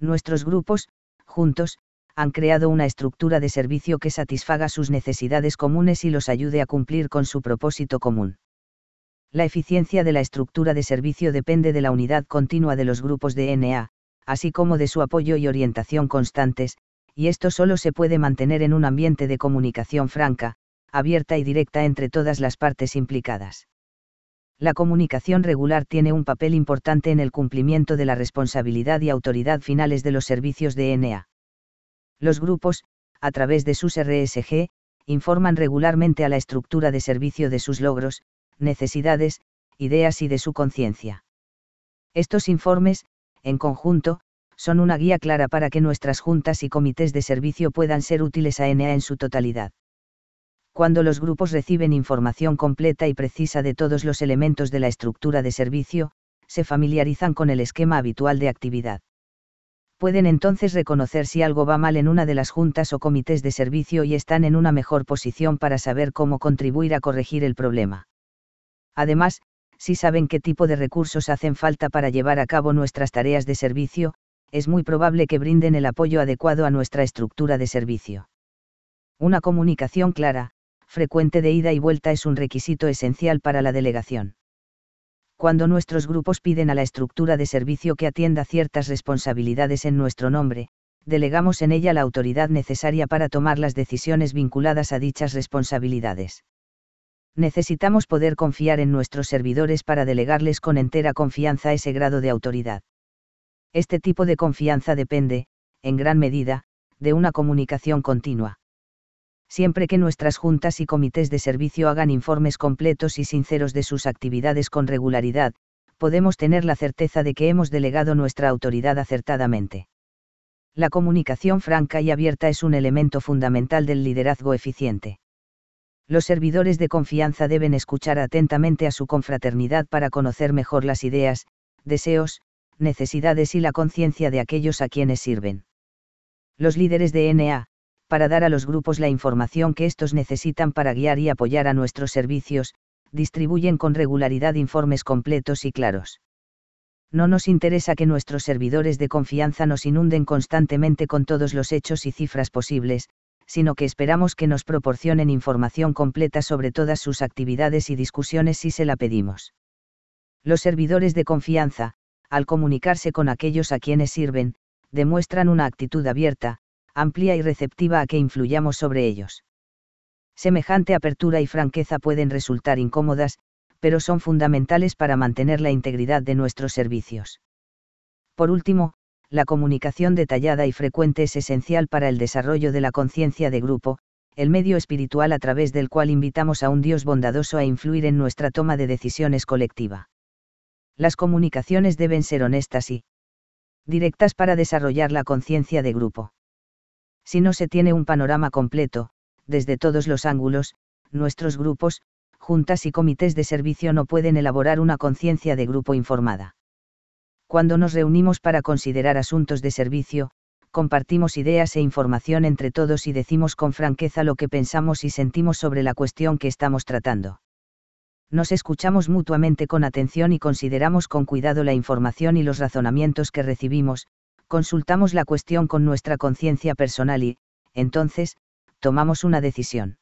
Nuestros grupos, juntos, han creado una estructura de servicio que satisfaga sus necesidades comunes y los ayude a cumplir con su propósito común. La eficiencia de la estructura de servicio depende de la unidad continua de los grupos de N.A., así como de su apoyo y orientación constantes, y esto solo se puede mantener en un ambiente de comunicación franca, abierta y directa entre todas las partes implicadas. La comunicación regular tiene un papel importante en el cumplimiento de la responsabilidad y autoridad finales de los servicios de ENEA. Los grupos, a través de sus RSG, informan regularmente a la estructura de servicio de sus logros, necesidades, ideas y de su conciencia. Estos informes, en conjunto, son una guía clara para que nuestras juntas y comités de servicio puedan ser útiles a ENEA en su totalidad. Cuando los grupos reciben información completa y precisa de todos los elementos de la estructura de servicio, se familiarizan con el esquema habitual de actividad. Pueden entonces reconocer si algo va mal en una de las juntas o comités de servicio y están en una mejor posición para saber cómo contribuir a corregir el problema. Además, si saben qué tipo de recursos hacen falta para llevar a cabo nuestras tareas de servicio, es muy probable que brinden el apoyo adecuado a nuestra estructura de servicio. Una comunicación clara, frecuente de ida y vuelta es un requisito esencial para la delegación. Cuando nuestros grupos piden a la estructura de servicio que atienda ciertas responsabilidades en nuestro nombre, delegamos en ella la autoridad necesaria para tomar las decisiones vinculadas a dichas responsabilidades. Necesitamos poder confiar en nuestros servidores para delegarles con entera confianza ese grado de autoridad. Este tipo de confianza depende, en gran medida, de una comunicación continua. Siempre que nuestras juntas y comités de servicio hagan informes completos y sinceros de sus actividades con regularidad, podemos tener la certeza de que hemos delegado nuestra autoridad acertadamente. La comunicación franca y abierta es un elemento fundamental del liderazgo eficiente. Los servidores de confianza deben escuchar atentamente a su confraternidad para conocer mejor las ideas, deseos, necesidades y la conciencia de aquellos a quienes sirven. Los líderes de ENEA, para dar a los grupos la información que estos necesitan para guiar y apoyar a nuestros servicios, distribuyen con regularidad informes completos y claros. No nos interesa que nuestros servidores de confianza nos inunden constantemente con todos los hechos y cifras posibles, sino que esperamos que nos proporcionen información completa sobre todas sus actividades y discusiones si se la pedimos. Los servidores de confianza, al comunicarse con aquellos a quienes sirven, demuestran una actitud abierta, amplia y receptiva a que influyamos sobre ellos. Semejante apertura y franqueza pueden resultar incómodas, pero son fundamentales para mantener la integridad de nuestros servicios. Por último, la comunicación detallada y frecuente es esencial para el desarrollo de la conciencia de grupo, el medio espiritual a través del cual invitamos a un Dios bondadoso a influir en nuestra toma de decisiones colectiva. Las comunicaciones deben ser honestas y directas para desarrollar la conciencia de grupo. Si no se tiene un panorama completo, desde todos los ángulos, nuestros grupos, juntas y comités de servicio no pueden elaborar una conciencia de grupo informada. Cuando nos reunimos para considerar asuntos de servicio, compartimos ideas e información entre todos y decimos con franqueza lo que pensamos y sentimos sobre la cuestión que estamos tratando. Nos escuchamos mutuamente con atención y consideramos con cuidado la información y los razonamientos que recibimos, consultamos la cuestión con nuestra conciencia personal y, entonces, tomamos una decisión.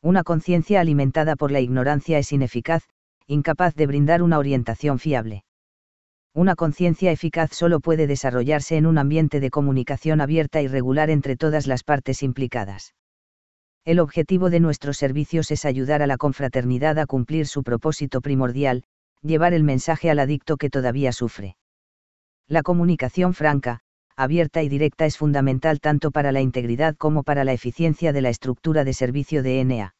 Una conciencia alimentada por la ignorancia es ineficaz, incapaz de brindar una orientación fiable. Una conciencia eficaz solo puede desarrollarse en un ambiente de comunicación abierta y regular entre todas las partes implicadas. El objetivo de nuestros servicios es ayudar a la confraternidad a cumplir su propósito primordial, llevar el mensaje al adicto que todavía sufre. La comunicación franca, abierta y directa es fundamental tanto para la integridad como para la eficiencia de la estructura de servicio de ENEA.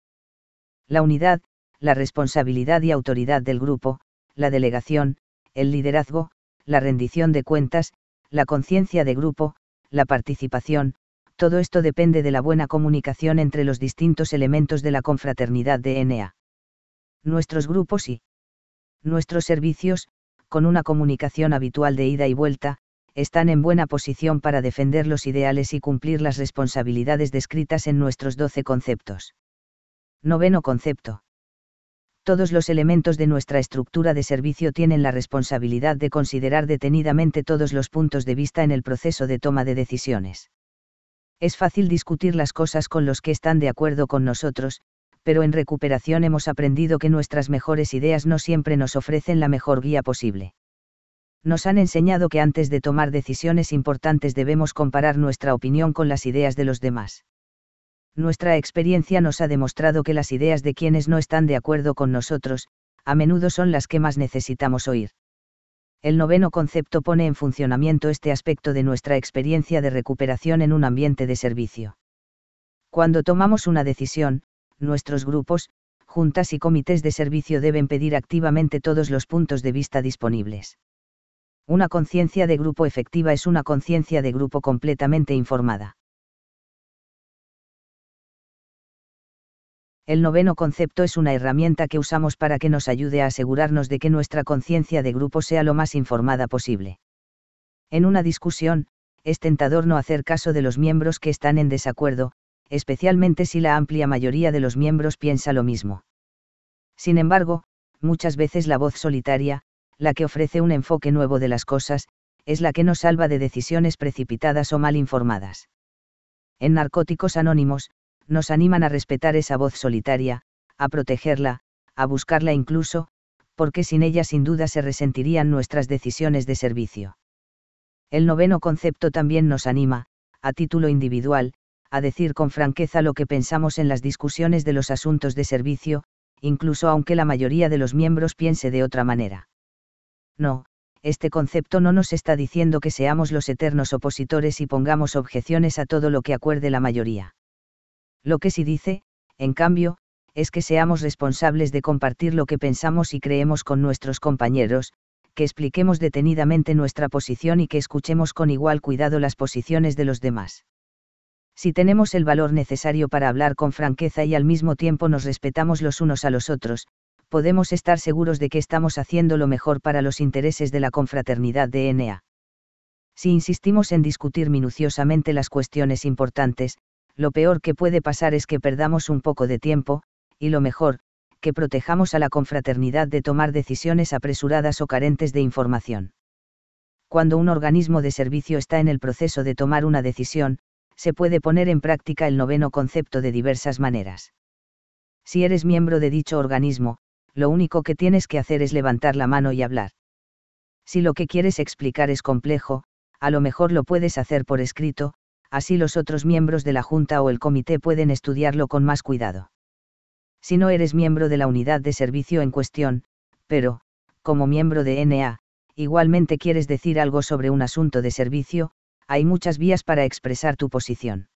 La unidad, la responsabilidad y autoridad del grupo, la delegación, el liderazgo, la rendición de cuentas, la conciencia de grupo, la participación, todo esto depende de la buena comunicación entre los distintos elementos de la confraternidad de ENEA. Nuestros grupos y nuestros servicios, con una comunicación habitual de ida y vuelta, están en buena posición para defender los ideales y cumplir las responsabilidades descritas en nuestros 12 conceptos. Noveno concepto. Todos los elementos de nuestra estructura de servicio tienen la responsabilidad de considerar detenidamente todos los puntos de vista en el proceso de toma de decisiones. Es fácil discutir las cosas con los que están de acuerdo con nosotros, pero en recuperación hemos aprendido que nuestras mejores ideas no siempre nos ofrecen la mejor guía posible. Nos han enseñado que antes de tomar decisiones importantes debemos comparar nuestra opinión con las ideas de los demás. Nuestra experiencia nos ha demostrado que las ideas de quienes no están de acuerdo con nosotros, a menudo son las que más necesitamos oír. El noveno concepto pone en funcionamiento este aspecto de nuestra experiencia de recuperación en un ambiente de servicio. Cuando tomamos una decisión, nuestros grupos, juntas y comités de servicio deben pedir activamente todos los puntos de vista disponibles. Una conciencia de grupo efectiva es una conciencia de grupo completamente informada. El noveno concepto es una herramienta que usamos para que nos ayude a asegurarnos de que nuestra conciencia de grupo sea lo más informada posible. En una discusión, es tentador no hacer caso de los miembros que están en desacuerdo, especialmente si la amplia mayoría de los miembros piensa lo mismo. Sin embargo, muchas veces la voz solitaria, la que ofrece un enfoque nuevo de las cosas, es la que nos salva de decisiones precipitadas o mal informadas. En Narcóticos Anónimos, nos animan a respetar esa voz solitaria, a protegerla, a buscarla incluso, porque sin ella sin duda se resentirían nuestras decisiones de servicio. El noveno concepto también nos anima, a título individual, a decir con franqueza lo que pensamos en las discusiones de los asuntos de servicio, incluso aunque la mayoría de los miembros piense de otra manera. No, este concepto no nos está diciendo que seamos los eternos opositores y pongamos objeciones a todo lo que acuerde la mayoría. Lo que sí dice, en cambio, es que seamos responsables de compartir lo que pensamos y creemos con nuestros compañeros, que expliquemos detenidamente nuestra posición y que escuchemos con igual cuidado las posiciones de los demás. Si tenemos el valor necesario para hablar con franqueza y al mismo tiempo nos respetamos los unos a los otros, podemos estar seguros de que estamos haciendo lo mejor para los intereses de la confraternidad de N.A. Si insistimos en discutir minuciosamente las cuestiones importantes, lo peor que puede pasar es que perdamos un poco de tiempo, y lo mejor, que protejamos a la confraternidad de tomar decisiones apresuradas o carentes de información. Cuando un organismo de servicio está en el proceso de tomar una decisión, se puede poner en práctica el noveno concepto de diversas maneras. Si eres miembro de dicho organismo, lo único que tienes que hacer es levantar la mano y hablar. Si lo que quieres explicar es complejo, a lo mejor lo puedes hacer por escrito, así los otros miembros de la Junta o el comité pueden estudiarlo con más cuidado. Si no eres miembro de la unidad de servicio en cuestión, pero, como miembro de N.A., igualmente quieres decir algo sobre un asunto de servicio, hay muchas vías para expresar tu posición.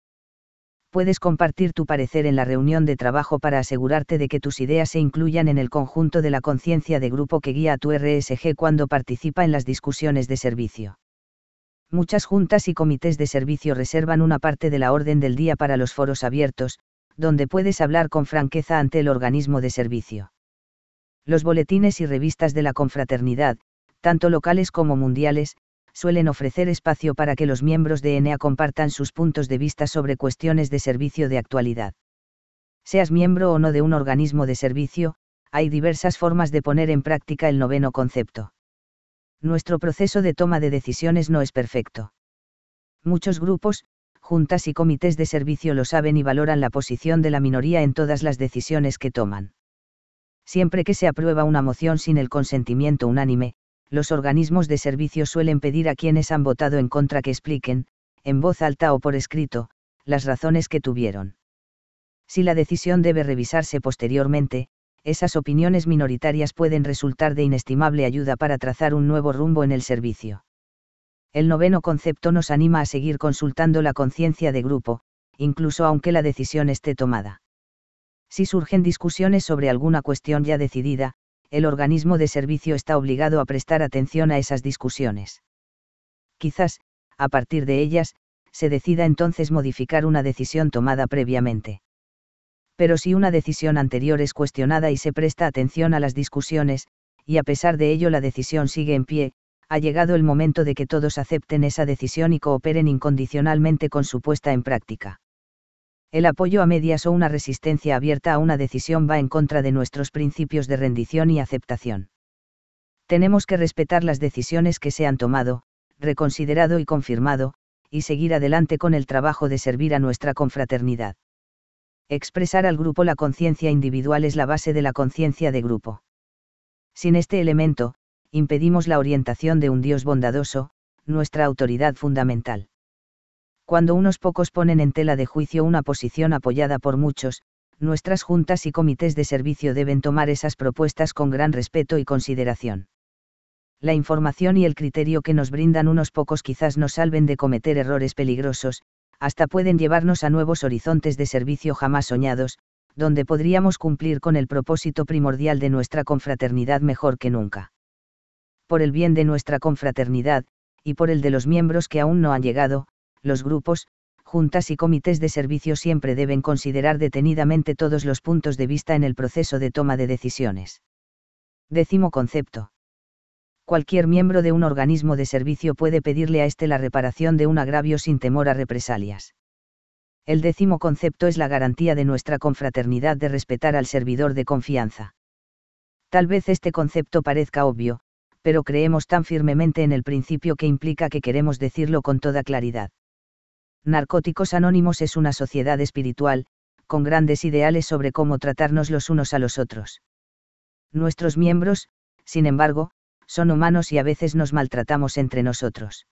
Puedes compartir tu parecer en la reunión de trabajo para asegurarte de que tus ideas se incluyan en el conjunto de la conciencia de grupo que guía a tu RSG cuando participa en las discusiones de servicio. Muchas juntas y comités de servicio reservan una parte de la orden del día para los foros abiertos, donde puedes hablar con franqueza ante el organismo de servicio. Los boletines y revistas de la confraternidad, tanto locales como mundiales, suelen ofrecer espacio para que los miembros de N.A. compartan sus puntos de vista sobre cuestiones de servicio de actualidad. Seas miembro o no de un organismo de servicio, hay diversas formas de poner en práctica el noveno concepto. Nuestro proceso de toma de decisiones no es perfecto. Muchos grupos, juntas y comités de servicio lo saben y valoran la posición de la minoría en todas las decisiones que toman. Siempre que se aprueba una moción sin el consentimiento unánime, los organismos de servicio suelen pedir a quienes han votado en contra que expliquen, en voz alta o por escrito, las razones que tuvieron. Si la decisión debe revisarse posteriormente, esas opiniones minoritarias pueden resultar de inestimable ayuda para trazar un nuevo rumbo en el servicio. El noveno concepto nos anima a seguir consultando la conciencia de grupo, incluso aunque la decisión esté tomada. Si surgen discusiones sobre alguna cuestión ya decidida, el organismo de servicio está obligado a prestar atención a esas discusiones. Quizás, a partir de ellas, se decida entonces modificar una decisión tomada previamente. Pero si una decisión anterior es cuestionada y se presta atención a las discusiones, y a pesar de ello la decisión sigue en pie, ha llegado el momento de que todos acepten esa decisión y cooperen incondicionalmente con su puesta en práctica. El apoyo a medias o una resistencia abierta a una decisión va en contra de nuestros principios de rendición y aceptación. Tenemos que respetar las decisiones que se han tomado, reconsiderado y confirmado, y seguir adelante con el trabajo de servir a nuestra confraternidad. Expresar al grupo la conciencia individual es la base de la conciencia de grupo. Sin este elemento, impedimos la orientación de un Dios bondadoso, nuestra autoridad fundamental. Cuando unos pocos ponen en tela de juicio una posición apoyada por muchos, nuestras juntas y comités de servicio deben tomar esas propuestas con gran respeto y consideración. La información y el criterio que nos brindan unos pocos quizás nos salven de cometer errores peligrosos, hasta pueden llevarnos a nuevos horizontes de servicio jamás soñados, donde podríamos cumplir con el propósito primordial de nuestra confraternidad mejor que nunca. Por el bien de nuestra confraternidad, y por el de los miembros que aún no han llegado, los grupos, juntas y comités de servicio siempre deben considerar detenidamente todos los puntos de vista en el proceso de toma de decisiones. 10º concepto. Cualquier miembro de un organismo de servicio puede pedirle a éste la reparación de un agravio sin temor a represalias. El 10º concepto es la garantía de nuestra confraternidad de respetar al servidor de confianza. Tal vez este concepto parezca obvio, pero creemos tan firmemente en el principio que implica que queremos decirlo con toda claridad. Narcóticos Anónimos es una sociedad espiritual, con grandes ideales sobre cómo tratarnos los unos a los otros. Nuestros miembros, sin embargo, son humanos y a veces nos maltratamos entre nosotros.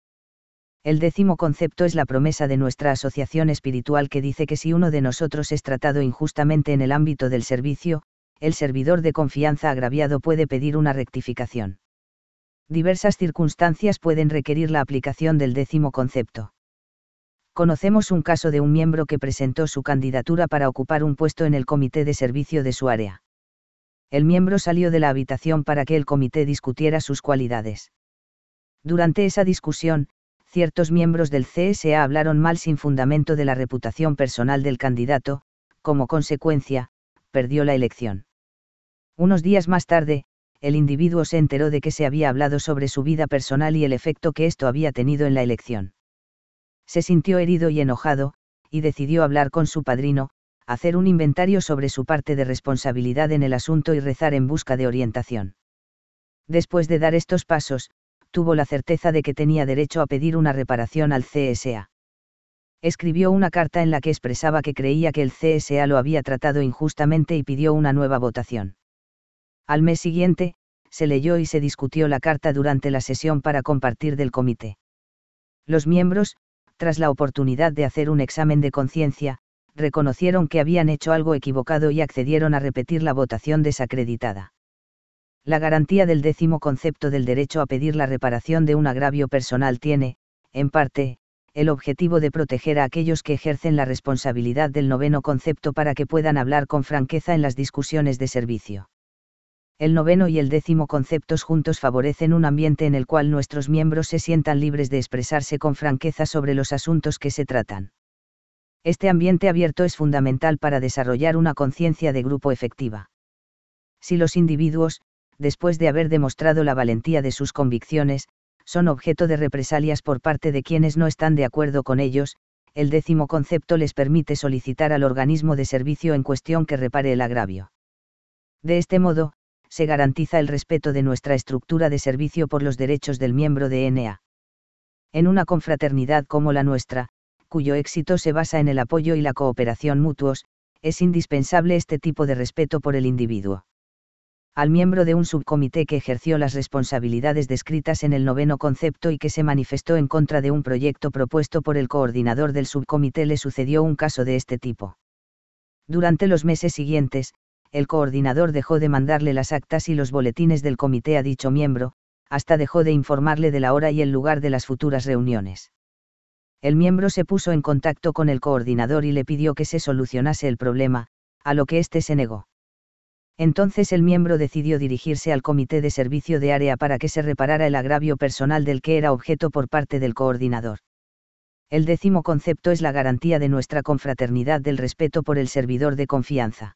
El 10º concepto es la promesa de nuestra asociación espiritual que dice que si uno de nosotros es tratado injustamente en el ámbito del servicio, el servidor de confianza agraviado puede pedir una rectificación. Diversas circunstancias pueden requerir la aplicación del 10º concepto. Conocemos un caso de un miembro que presentó su candidatura para ocupar un puesto en el comité de servicio de su área. El miembro salió de la habitación para que el comité discutiera sus cualidades. Durante esa discusión, ciertos miembros del CSA hablaron mal sin fundamento de la reputación personal del candidato, como consecuencia, perdió la elección. Unos días más tarde, el individuo se enteró de que se había hablado sobre su vida personal y el efecto que esto había tenido en la elección. Se sintió herido y enojado, y decidió hablar con su padrino, hacer un inventario sobre su parte de responsabilidad en el asunto y rezar en busca de orientación. Después de dar estos pasos, tuvo la certeza de que tenía derecho a pedir una reparación al CSA. Escribió una carta en la que expresaba que creía que el CSA lo había tratado injustamente y pidió una nueva votación. Al mes siguiente, se leyó y se discutió la carta durante la sesión para compartir del comité. Los miembros, tras la oportunidad de hacer un examen de conciencia, reconocieron que habían hecho algo equivocado y accedieron a repetir la votación desacreditada. La garantía del 10º concepto del derecho a pedir la reparación de un agravio personal tiene, en parte, el objetivo de proteger a aquellos que ejercen la responsabilidad del 9º concepto para que puedan hablar con franqueza en las discusiones de servicio. El 9º y el 10º conceptos juntos favorecen un ambiente en el cual nuestros miembros se sientan libres de expresarse con franqueza sobre los asuntos que se tratan. Este ambiente abierto es fundamental para desarrollar una conciencia de grupo efectiva. Si los individuos, después de haber demostrado la valentía de sus convicciones, son objeto de represalias por parte de quienes no están de acuerdo con ellos, el 10º concepto les permite solicitar al organismo de servicio en cuestión que repare el agravio. De este modo, se garantiza el respeto de nuestra estructura de servicio por los derechos del miembro de N.A. En una confraternidad como la nuestra, cuyo éxito se basa en el apoyo y la cooperación mutuos, es indispensable este tipo de respeto por el individuo. Al miembro de un subcomité que ejerció las responsabilidades descritas en el 9º concepto y que se manifestó en contra de un proyecto propuesto por el coordinador del subcomité le sucedió un caso de este tipo. Durante los meses siguientes, el coordinador dejó de mandarle las actas y los boletines del comité a dicho miembro, hasta dejó de informarle de la hora y el lugar de las futuras reuniones. El miembro se puso en contacto con el coordinador y le pidió que se solucionase el problema, a lo que éste se negó. Entonces el miembro decidió dirigirse al comité de servicio de área para que se reparara el agravio personal del que era objeto por parte del coordinador. El 10º concepto es la garantía de nuestra confraternidad del respeto por el servidor de confianza.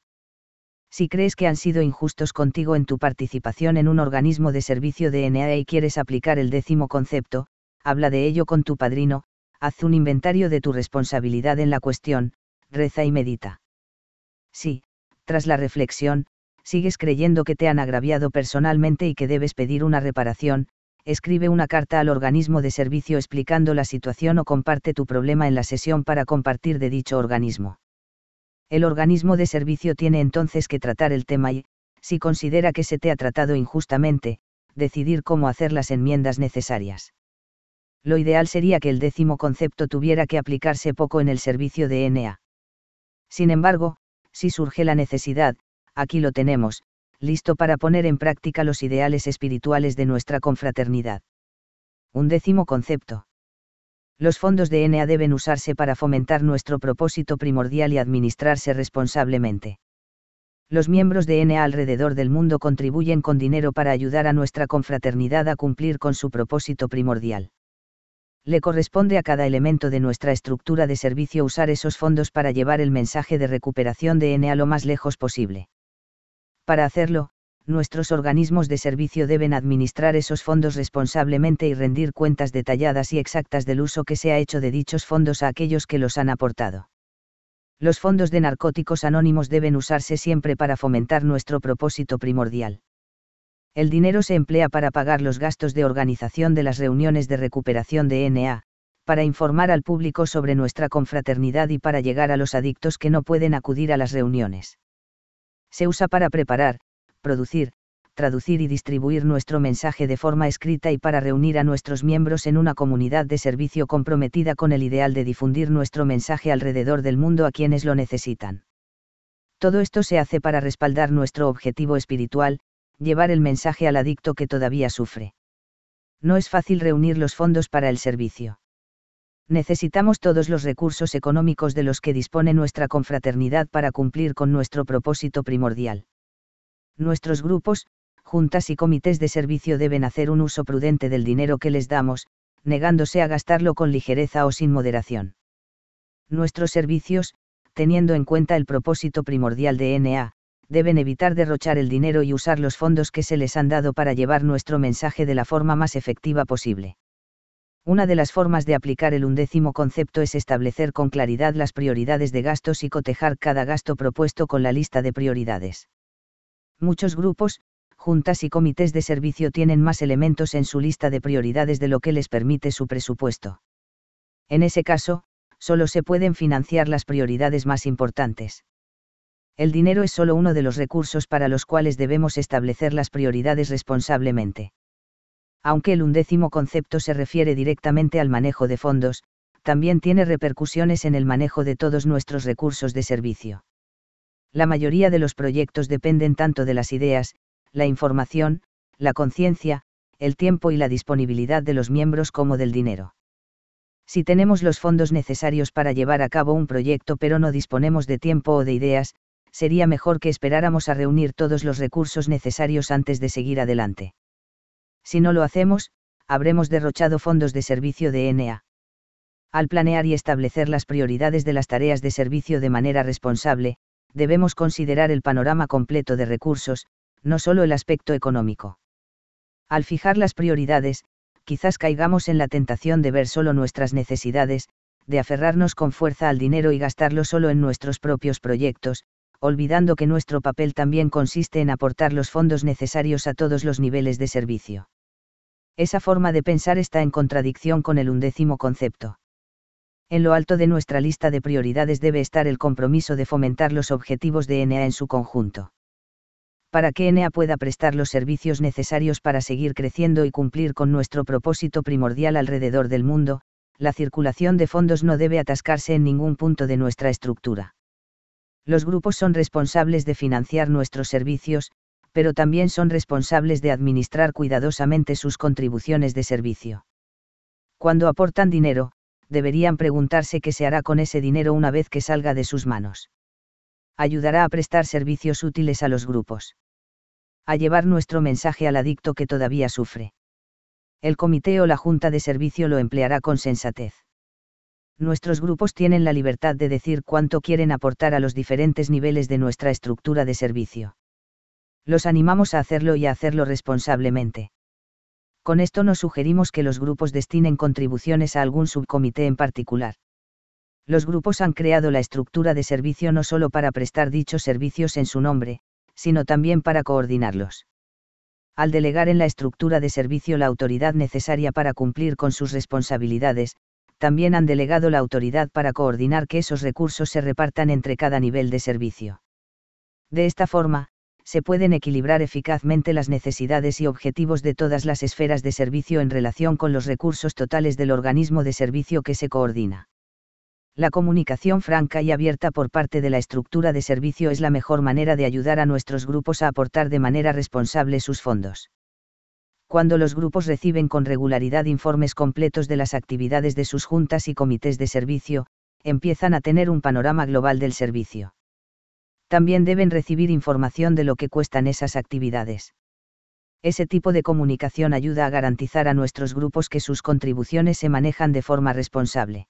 Si crees que han sido injustos contigo en tu participación en un organismo de servicio de N.A. y quieres aplicar el 10º concepto, habla de ello con tu padrino, haz un inventario de tu responsabilidad en la cuestión, reza y medita. Si, tras la reflexión, sigues creyendo que te han agraviado personalmente y que debes pedir una reparación, escribe una carta al organismo de servicio explicando la situación o comparte tu problema en la sesión para compartir de dicho organismo. El organismo de servicio tiene entonces que tratar el tema y, si considera que se te ha tratado injustamente, decidir cómo hacer las enmiendas necesarias. Lo ideal sería que el 10º concepto tuviera que aplicarse poco en el servicio de N.A. Sin embargo, Si surge la necesidad, aquí lo tenemos, listo para poner en práctica los ideales espirituales de nuestra confraternidad. 11º concepto. Los fondos de NA deben usarse para fomentar nuestro propósito primordial y administrarse responsablemente. Los miembros de NA alrededor del mundo contribuyen con dinero para ayudar a nuestra confraternidad a cumplir con su propósito primordial. Le corresponde a cada elemento de nuestra estructura de servicio usar esos fondos para llevar el mensaje de recuperación de NA lo más lejos posible. Para hacerlo, nuestros organismos de servicio deben administrar esos fondos responsablemente y rendir cuentas detalladas y exactas del uso que se ha hecho de dichos fondos a aquellos que los han aportado. Los fondos de Narcóticos Anónimos deben usarse siempre para fomentar nuestro propósito primordial. El dinero se emplea para pagar los gastos de organización de las reuniones de recuperación de NA, para informar al público sobre nuestra confraternidad y para llegar a los adictos que no pueden acudir a las reuniones. Se usa para preparar, producir, traducir y distribuir nuestro mensaje de forma escrita y para reunir a nuestros miembros en una comunidad de servicio comprometida con el ideal de difundir nuestro mensaje alrededor del mundo a quienes lo necesitan. Todo esto se hace para respaldar nuestro objetivo espiritual, llevar el mensaje al adicto que todavía sufre. No es fácil reunir los fondos para el servicio. Necesitamos todos los recursos económicos de los que dispone nuestra confraternidad para cumplir con nuestro propósito primordial. Nuestros grupos, juntas y comités de servicio deben hacer un uso prudente del dinero que les damos, negándose a gastarlo con ligereza o sin moderación. Nuestros servicios, teniendo en cuenta el propósito primordial de NA, deben evitar derrochar el dinero y usar los fondos que se les han dado para llevar nuestro mensaje de la forma más efectiva posible. Una de las formas de aplicar el 11º concepto es establecer con claridad las prioridades de gastos y cotejar cada gasto propuesto con la lista de prioridades. Muchos grupos, juntas y comités de servicio tienen más elementos en su lista de prioridades de lo que les permite su presupuesto. En ese caso, solo se pueden financiar las prioridades más importantes. El dinero es solo uno de los recursos para los cuales debemos establecer las prioridades responsablemente. Aunque el 11º concepto se refiere directamente al manejo de fondos, también tiene repercusiones en el manejo de todos nuestros recursos de servicio. La mayoría de los proyectos dependen tanto de las ideas, la información, la conciencia, el tiempo y la disponibilidad de los miembros como del dinero. Si tenemos los fondos necesarios para llevar a cabo un proyecto pero no disponemos de tiempo o de ideas, sería mejor que esperáramos a reunir todos los recursos necesarios antes de seguir adelante. Si no lo hacemos, habremos derrochado fondos de servicio de NA. Al planear y establecer las prioridades de las tareas de servicio de manera responsable, debemos considerar el panorama completo de recursos, no solo el aspecto económico. Al fijar las prioridades, quizás caigamos en la tentación de ver solo nuestras necesidades, de aferrarnos con fuerza al dinero y gastarlo solo en nuestros propios proyectos, olvidando que nuestro papel también consiste en aportar los fondos necesarios a todos los niveles de servicio. Esa forma de pensar está en contradicción con el 11º concepto. En lo alto de nuestra lista de prioridades debe estar el compromiso de fomentar los objetivos de NA en su conjunto. Para que NA pueda prestar los servicios necesarios para seguir creciendo y cumplir con nuestro propósito primordial alrededor del mundo, la circulación de fondos no debe atascarse en ningún punto de nuestra estructura. Los grupos son responsables de financiar nuestros servicios, pero también son responsables de administrar cuidadosamente sus contribuciones de servicio. Cuando aportan dinero, deberían preguntarse qué se hará con ese dinero una vez que salga de sus manos. Ayudará a prestar servicios útiles a los grupos. A llevar nuestro mensaje al adicto que todavía sufre. El comité o la junta de servicio lo empleará con sensatez. Nuestros grupos tienen la libertad de decir cuánto quieren aportar a los diferentes niveles de nuestra estructura de servicio. Los animamos a hacerlo y a hacerlo responsablemente. Con esto no sugerimos que los grupos destinen contribuciones a algún subcomité en particular. Los grupos han creado la estructura de servicio no solo para prestar dichos servicios en su nombre, sino también para coordinarlos. Al delegar en la estructura de servicio la autoridad necesaria para cumplir con sus responsabilidades, también han delegado la autoridad para coordinar que esos recursos se repartan entre cada nivel de servicio. De esta forma, se pueden equilibrar eficazmente las necesidades y objetivos de todas las esferas de servicio en relación con los recursos totales del organismo de servicio que se coordina. La comunicación franca y abierta por parte de la estructura de servicio es la mejor manera de ayudar a nuestros grupos a aportar de manera responsable sus fondos. Cuando los grupos reciben con regularidad informes completos de las actividades de sus juntas y comités de servicio, empiezan a tener un panorama global del servicio. También deben recibir información de lo que cuestan esas actividades. Ese tipo de comunicación ayuda a garantizar a nuestros grupos que sus contribuciones se manejan de forma responsable.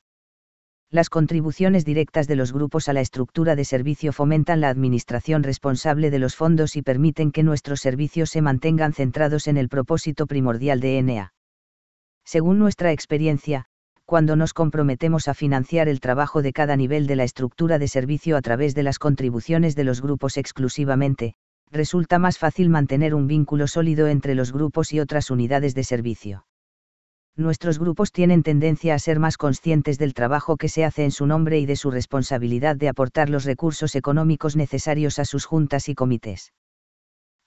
Las contribuciones directas de los grupos a la estructura de servicio fomentan la administración responsable de los fondos y permiten que nuestros servicios se mantengan centrados en el propósito primordial de N.A. Según nuestra experiencia, cuando nos comprometemos a financiar el trabajo de cada nivel de la estructura de servicio a través de las contribuciones de los grupos exclusivamente, resulta más fácil mantener un vínculo sólido entre los grupos y otras unidades de servicio. Nuestros grupos tienen tendencia a ser más conscientes del trabajo que se hace en su nombre y de su responsabilidad de aportar los recursos económicos necesarios a sus juntas y comités.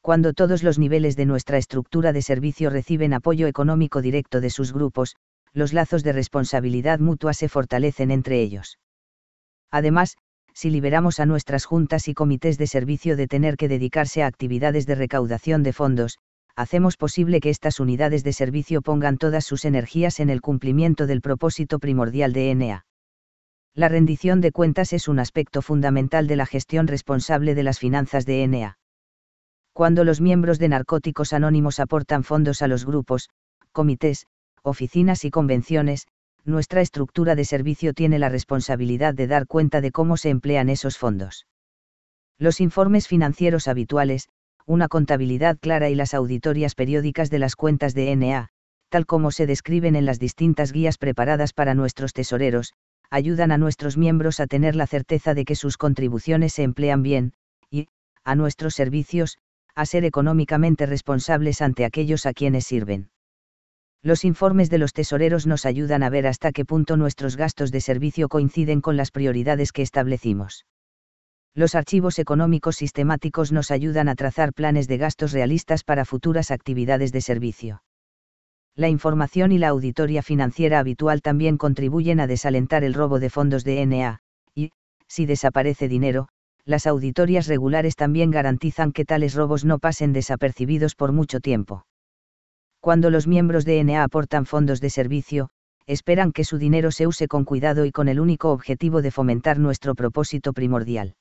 Cuando todos los niveles de nuestra estructura de servicio reciben apoyo económico directo de sus grupos, los lazos de responsabilidad mutua se fortalecen entre ellos. Además, si liberamos a nuestras juntas y comités de servicio de tener que dedicarse a actividades de recaudación de fondos, hacemos posible que estas unidades de servicio pongan todas sus energías en el cumplimiento del propósito primordial de N.A. La rendición de cuentas es un aspecto fundamental de la gestión responsable de las finanzas de N.A. Cuando los miembros de Narcóticos Anónimos aportan fondos a los grupos, comités, oficinas y convenciones, nuestra estructura de servicio tiene la responsabilidad de dar cuenta de cómo se emplean esos fondos. Los informes financieros habituales, una contabilidad clara y las auditorías periódicas de las cuentas de N.A., tal como se describen en las distintas guías preparadas para nuestros tesoreros, ayudan a nuestros miembros a tener la certeza de que sus contribuciones se emplean bien, y, a nuestros servicios, a ser económicamente responsables ante aquellos a quienes sirven. Los informes de los tesoreros nos ayudan a ver hasta qué punto nuestros gastos de servicio coinciden con las prioridades que establecimos. Los archivos económicos sistemáticos nos ayudan a trazar planes de gastos realistas para futuras actividades de servicio. La información y la auditoría financiera habitual también contribuyen a desalentar el robo de fondos de N.A., y, si desaparece dinero, las auditorías regulares también garantizan que tales robos no pasen desapercibidos por mucho tiempo. Cuando los miembros de N.A. aportan fondos de servicio, esperan que su dinero se use con cuidado y con el único objetivo de fomentar nuestro propósito primordial.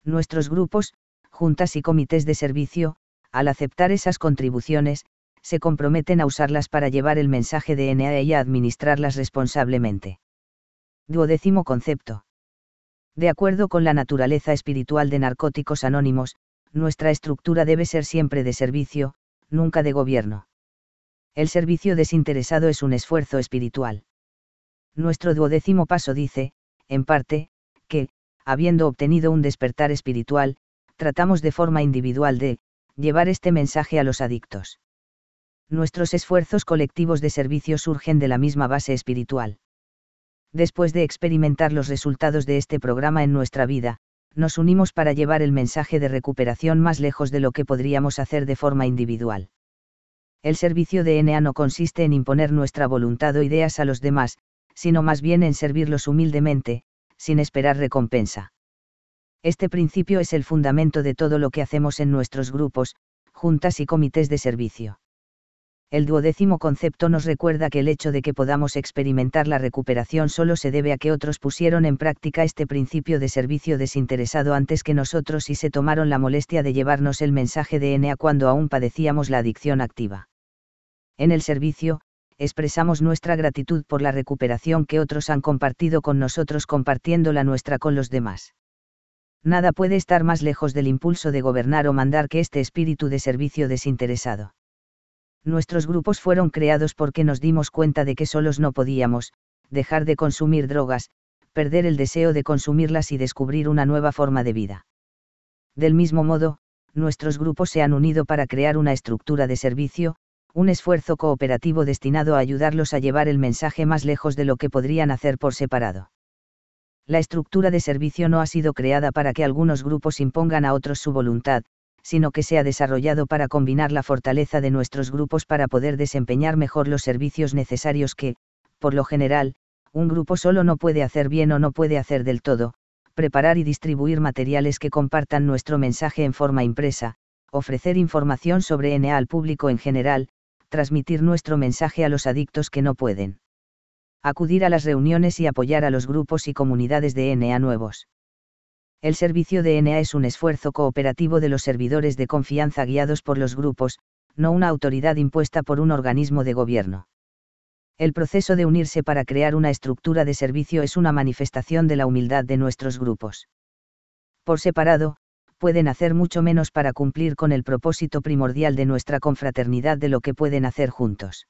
Nuestros grupos, juntas y comités de servicio, al aceptar esas contribuciones, se comprometen a usarlas para llevar el mensaje de N.A. y a administrarlas responsablemente. 12º concepto. De acuerdo con la naturaleza espiritual de Narcóticos Anónimos, nuestra estructura debe ser siempre de servicio, nunca de gobierno. El servicio desinteresado es un esfuerzo espiritual. Nuestro 12º paso dice, en parte, que, habiendo obtenido un despertar espiritual, tratamos de forma individual de llevar este mensaje a los adictos. Nuestros esfuerzos colectivos de servicio surgen de la misma base espiritual. Después de experimentar los resultados de este programa en nuestra vida, nos unimos para llevar el mensaje de recuperación más lejos de lo que podríamos hacer de forma individual. El servicio de N.A. no consiste en imponer nuestra voluntad o ideas a los demás, sino más bien en servirlos humildemente, sin esperar recompensa. Este principio es el fundamento de todo lo que hacemos en nuestros grupos, juntas y comités de servicio. El 12º concepto nos recuerda que el hecho de que podamos experimentar la recuperación solo se debe a que otros pusieron en práctica este principio de servicio desinteresado antes que nosotros y se tomaron la molestia de llevarnos el mensaje de N.A. cuando aún padecíamos la adicción activa. En el servicio, expresamos nuestra gratitud por la recuperación que otros han compartido con nosotros compartiendo la nuestra con los demás. Nada puede estar más lejos del impulso de gobernar o mandar que este espíritu de servicio desinteresado. Nuestros grupos fueron creados porque nos dimos cuenta de que solos no podíamos, dejar de consumir drogas, perder el deseo de consumirlas y descubrir una nueva forma de vida. Del mismo modo, nuestros grupos se han unido para crear una estructura de servicio, un esfuerzo cooperativo destinado a ayudarlos a llevar el mensaje más lejos de lo que podrían hacer por separado. La estructura de servicio no ha sido creada para que algunos grupos impongan a otros su voluntad, sino que se ha desarrollado para combinar la fortaleza de nuestros grupos para poder desempeñar mejor los servicios necesarios que, por lo general, un grupo solo no puede hacer bien o no puede hacer del todo, preparar y distribuir materiales que compartan nuestro mensaje en forma impresa, ofrecer información sobre NA al público en general, transmitir nuestro mensaje a los adictos que no pueden. Acudir a las reuniones y apoyar a los grupos y comunidades de NA nuevos. El servicio de NA es un esfuerzo cooperativo de los servidores de confianza guiados por los grupos, no una autoridad impuesta por un organismo de gobierno. El proceso de unirse para crear una estructura de servicio es una manifestación de la humildad de nuestros grupos. Por separado, pueden hacer mucho menos para cumplir con el propósito primordial de nuestra confraternidad de lo que pueden hacer juntos.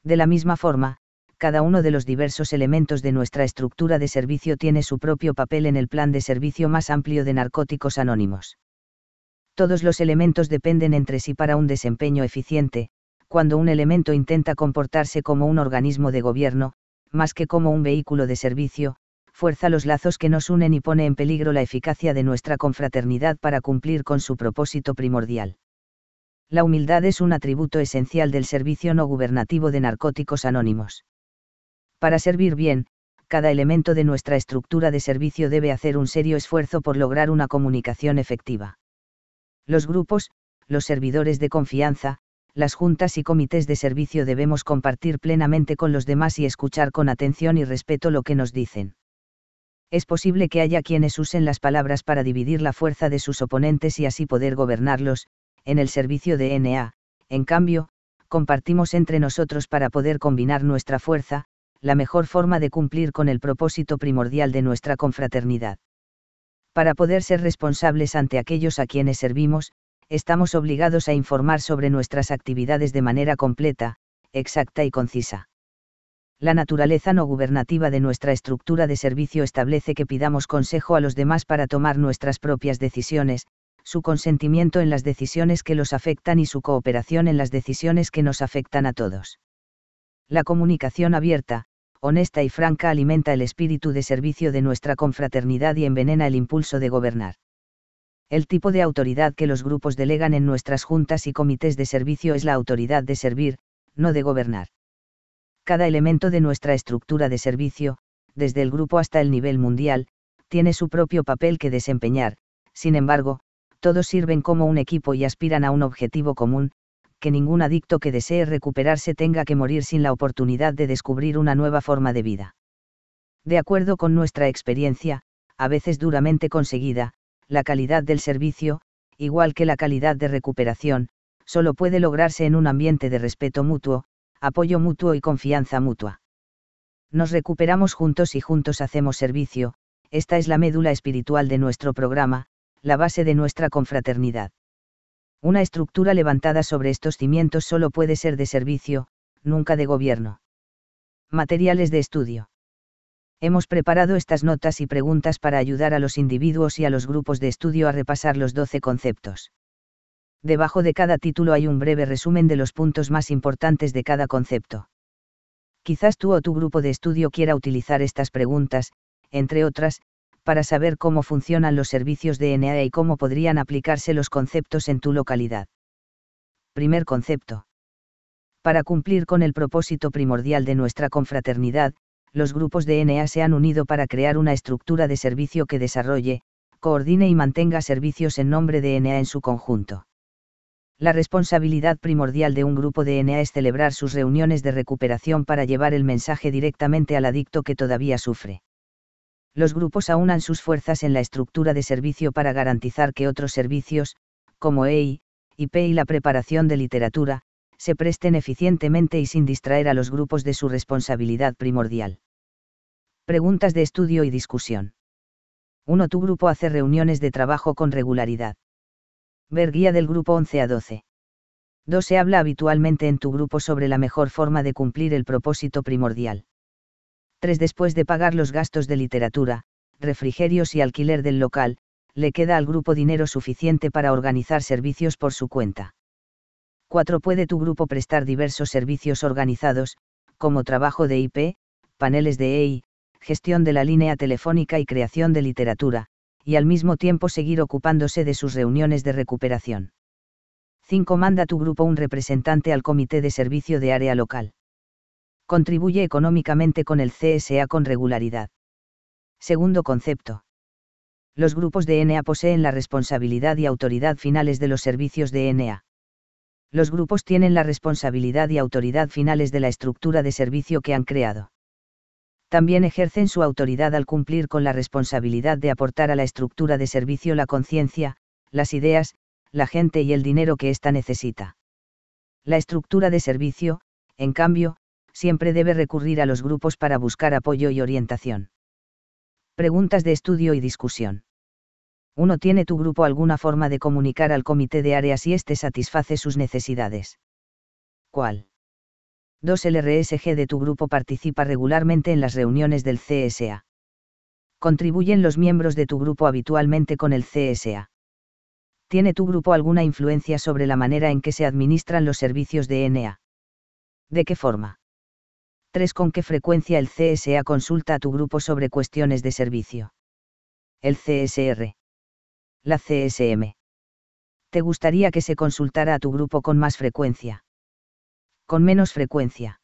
De la misma forma, cada uno de los diversos elementos de nuestra estructura de servicio tiene su propio papel en el plan de servicio más amplio de Narcóticos Anónimos. Todos los elementos dependen entre sí para un desempeño eficiente. Cuando un elemento intenta comportarse como un organismo de gobierno, más que como un vehículo de servicio, fuerza los lazos que nos unen y pone en peligro la eficacia de nuestra confraternidad para cumplir con su propósito primordial. La humildad es un atributo esencial del servicio no gubernativo de Narcóticos Anónimos. Para servir bien, cada elemento de nuestra estructura de servicio debe hacer un serio esfuerzo por lograr una comunicación efectiva. Los grupos, los servidores de confianza, las juntas y comités de servicio debemos compartir plenamente con los demás y escuchar con atención y respeto lo que nos dicen. Es posible que haya quienes usen las palabras para dividir la fuerza de sus oponentes y así poder gobernarlos. En el servicio de NA, en cambio, compartimos entre nosotros para poder combinar nuestra fuerza, la mejor forma de cumplir con el propósito primordial de nuestra confraternidad. Para poder ser responsables ante aquellos a quienes servimos, estamos obligados a informar sobre nuestras actividades de manera completa, exacta y concisa. La naturaleza no gubernativa de nuestra estructura de servicio establece que pidamos consejo a los demás para tomar nuestras propias decisiones, su consentimiento en las decisiones que los afectan y su cooperación en las decisiones que nos afectan a todos. La comunicación abierta, honesta y franca alimenta el espíritu de servicio de nuestra confraternidad y envenena el impulso de gobernar. El tipo de autoridad que los grupos delegan en nuestras juntas y comités de servicio es la autoridad de servir, no de gobernar. Cada elemento de nuestra estructura de servicio, desde el grupo hasta el nivel mundial, tiene su propio papel que desempeñar. Sin embargo, todos sirven como un equipo y aspiran a un objetivo común, que ningún adicto que desee recuperarse tenga que morir sin la oportunidad de descubrir una nueva forma de vida. De acuerdo con nuestra experiencia, a veces duramente conseguida, la calidad del servicio, igual que la calidad de recuperación, solo puede lograrse en un ambiente de respeto mutuo, apoyo mutuo y confianza mutua. Nos recuperamos juntos y juntos hacemos servicio. Esta es la médula espiritual de nuestro programa, la base de nuestra confraternidad. Una estructura levantada sobre estos cimientos solo puede ser de servicio, nunca de gobierno. Materiales de estudio. Hemos preparado estas notas y preguntas para ayudar a los individuos y a los grupos de estudio a repasar los 12 conceptos. Debajo de cada título hay un breve resumen de los puntos más importantes de cada concepto. Quizás tú o tu grupo de estudio quiera utilizar estas preguntas, entre otras, para saber cómo funcionan los servicios de NA y cómo podrían aplicarse los conceptos en tu localidad. Primer concepto. Para cumplir con el propósito primordial de nuestra confraternidad, los grupos de NA se han unido para crear una estructura de servicio que desarrolle, coordine y mantenga servicios en nombre de NA en su conjunto. La responsabilidad primordial de un grupo de NA es celebrar sus reuniones de recuperación para llevar el mensaje directamente al adicto que todavía sufre. Los grupos aunan sus fuerzas en la estructura de servicio para garantizar que otros servicios, como EI, IP y la preparación de literatura, se presten eficientemente y sin distraer a los grupos de su responsabilidad primordial. Preguntas de estudio y discusión. 1. Tu grupo hace reuniones de trabajo con regularidad. Ver guía del grupo 11 a 12. 2. Se habla habitualmente en tu grupo sobre la mejor forma de cumplir el propósito primordial. 3. Después de pagar los gastos de literatura, refrigerios y alquiler del local, le queda al grupo dinero suficiente para organizar servicios por su cuenta. 4. Puede tu grupo prestar diversos servicios organizados, como trabajo de IP, paneles de EI, gestión de la línea telefónica y creación de literatura, y al mismo tiempo seguir ocupándose de sus reuniones de recuperación. 5. Manda tu grupo un representante al comité de servicio de área local. Contribuye económicamente con el CSA con regularidad. Segundo concepto. Los grupos de N.A. poseen la responsabilidad y autoridad finales de los servicios de N.A. Los grupos tienen la responsabilidad y autoridad finales de la estructura de servicio que han creado. También ejercen su autoridad al cumplir con la responsabilidad de aportar a la estructura de servicio la conciencia, las ideas, la gente y el dinero que ésta necesita. La estructura de servicio, en cambio, siempre debe recurrir a los grupos para buscar apoyo y orientación. Preguntas de estudio y discusión. 1. ¿Tiene tu grupo alguna forma de comunicar al comité de área si éste satisface sus necesidades? ¿Cuál? 2. ¿El RSG de tu grupo participa regularmente en las reuniones del CSA? ¿Contribuyen los miembros de tu grupo habitualmente con el CSA? ¿Tiene tu grupo alguna influencia sobre la manera en que se administran los servicios de N.A.? ¿De qué forma? 3. ¿Con qué frecuencia el CSA consulta a tu grupo sobre cuestiones de servicio? El CSR. La CSM. ¿Te gustaría que se consultara a tu grupo con más frecuencia? ¿Con menos frecuencia?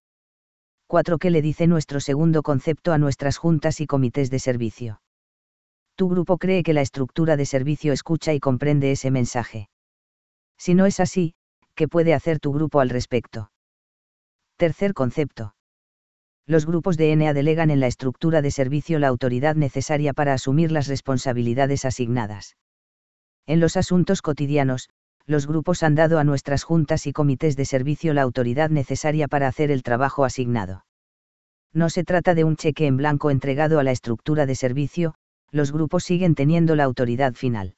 4. ¿Qué le dice nuestro segundo concepto a nuestras juntas y comités de servicio? Tu grupo cree que la estructura de servicio escucha y comprende ese mensaje. Si no es así, ¿qué puede hacer tu grupo al respecto? Tercer concepto. Los grupos de N.A. delegan en la estructura de servicio la autoridad necesaria para asumir las responsabilidades asignadas. En los asuntos cotidianos, los grupos han dado a nuestras juntas y comités de servicio la autoridad necesaria para hacer el trabajo asignado. No se trata de un cheque en blanco entregado a la estructura de servicio, los grupos siguen teniendo la autoridad final.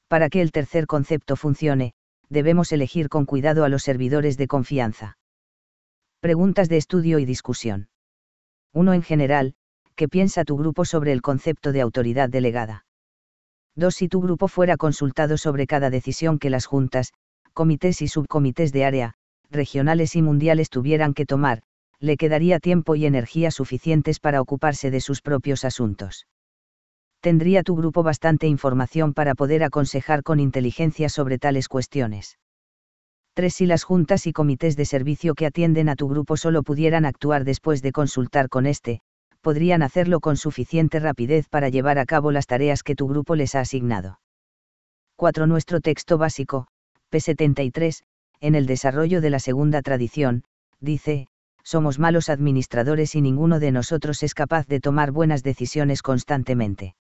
Para que el tercer concepto funcione, debemos elegir con cuidado a los servidores de confianza. Preguntas de estudio y discusión. 1. En general, ¿qué piensa tu grupo sobre el concepto de autoridad delegada? 2. Si tu grupo fuera consultado sobre cada decisión que las juntas, comités y subcomités de área, regionales y mundiales tuvieran que tomar, ¿le quedaría tiempo y energía suficientes para ocuparse de sus propios asuntos? ¿Tendría tu grupo bastante información para poder aconsejar con inteligencia sobre tales cuestiones? 3. Si las juntas y comités de servicio que atienden a tu grupo solo pudieran actuar después de consultar con este, ¿podrían hacerlo con suficiente rapidez para llevar a cabo las tareas que tu grupo les ha asignado? 4. Nuestro texto básico, p73, en el desarrollo de la segunda tradición, dice, somos malos administradores y ninguno de nosotros es capaz de tomar buenas decisiones constantemente.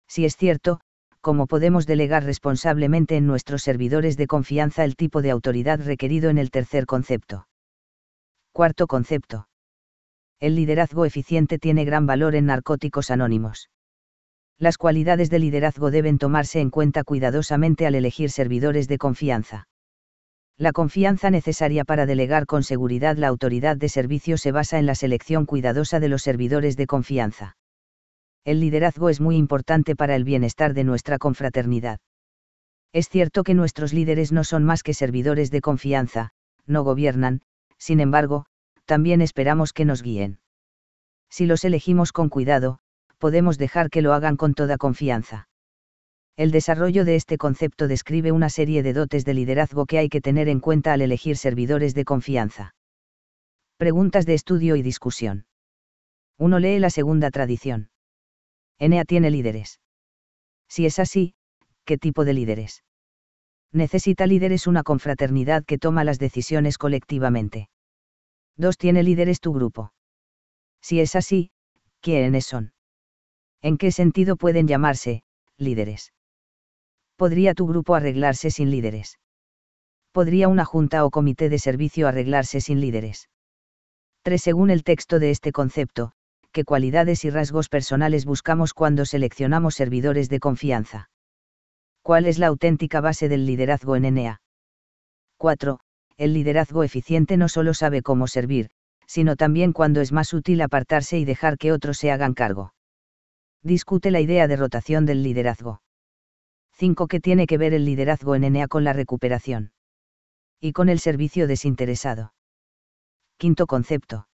Si es cierto, ¿cómo podemos delegar responsablemente en nuestros servidores de confianza el tipo de autoridad requerido en el tercer concepto? Cuarto concepto. El liderazgo eficiente tiene gran valor en Narcóticos Anónimos. Las cualidades de liderazgo deben tomarse en cuenta cuidadosamente al elegir servidores de confianza. La confianza necesaria para delegar con seguridad la autoridad de servicio se basa en la selección cuidadosa de los servidores de confianza. El liderazgo es muy importante para el bienestar de nuestra confraternidad. Es cierto que nuestros líderes no son más que servidores de confianza, no gobiernan, sin embargo, también esperamos que nos guíen. Si los elegimos con cuidado, podemos dejar que lo hagan con toda confianza. El desarrollo de este concepto describe una serie de dotes de liderazgo que hay que tener en cuenta al elegir servidores de confianza. Preguntas de estudio y discusión. 1. Lee la segunda tradición. N.A. tiene líderes. Si es así, ¿qué tipo de líderes? Necesita líderes una confraternidad que toma las decisiones colectivamente. 2. ¿Tiene líderes tu grupo? Si es así, ¿quiénes son? ¿En qué sentido pueden llamarse líderes? ¿Podría tu grupo arreglarse sin líderes? ¿Podría una junta o comité de servicio arreglarse sin líderes? 3. Según el texto de este concepto, ¿qué cualidades y rasgos personales buscamos cuando seleccionamos servidores de confianza? ¿Cuál es la auténtica base del liderazgo en N.A.? 4. El liderazgo eficiente no solo sabe cómo servir, sino también cuándo es más útil apartarse y dejar que otros se hagan cargo. Discute la idea de rotación del liderazgo. 5. ¿Qué tiene que ver el liderazgo en N.A. con la recuperación? Y con el servicio desinteresado. Quinto concepto.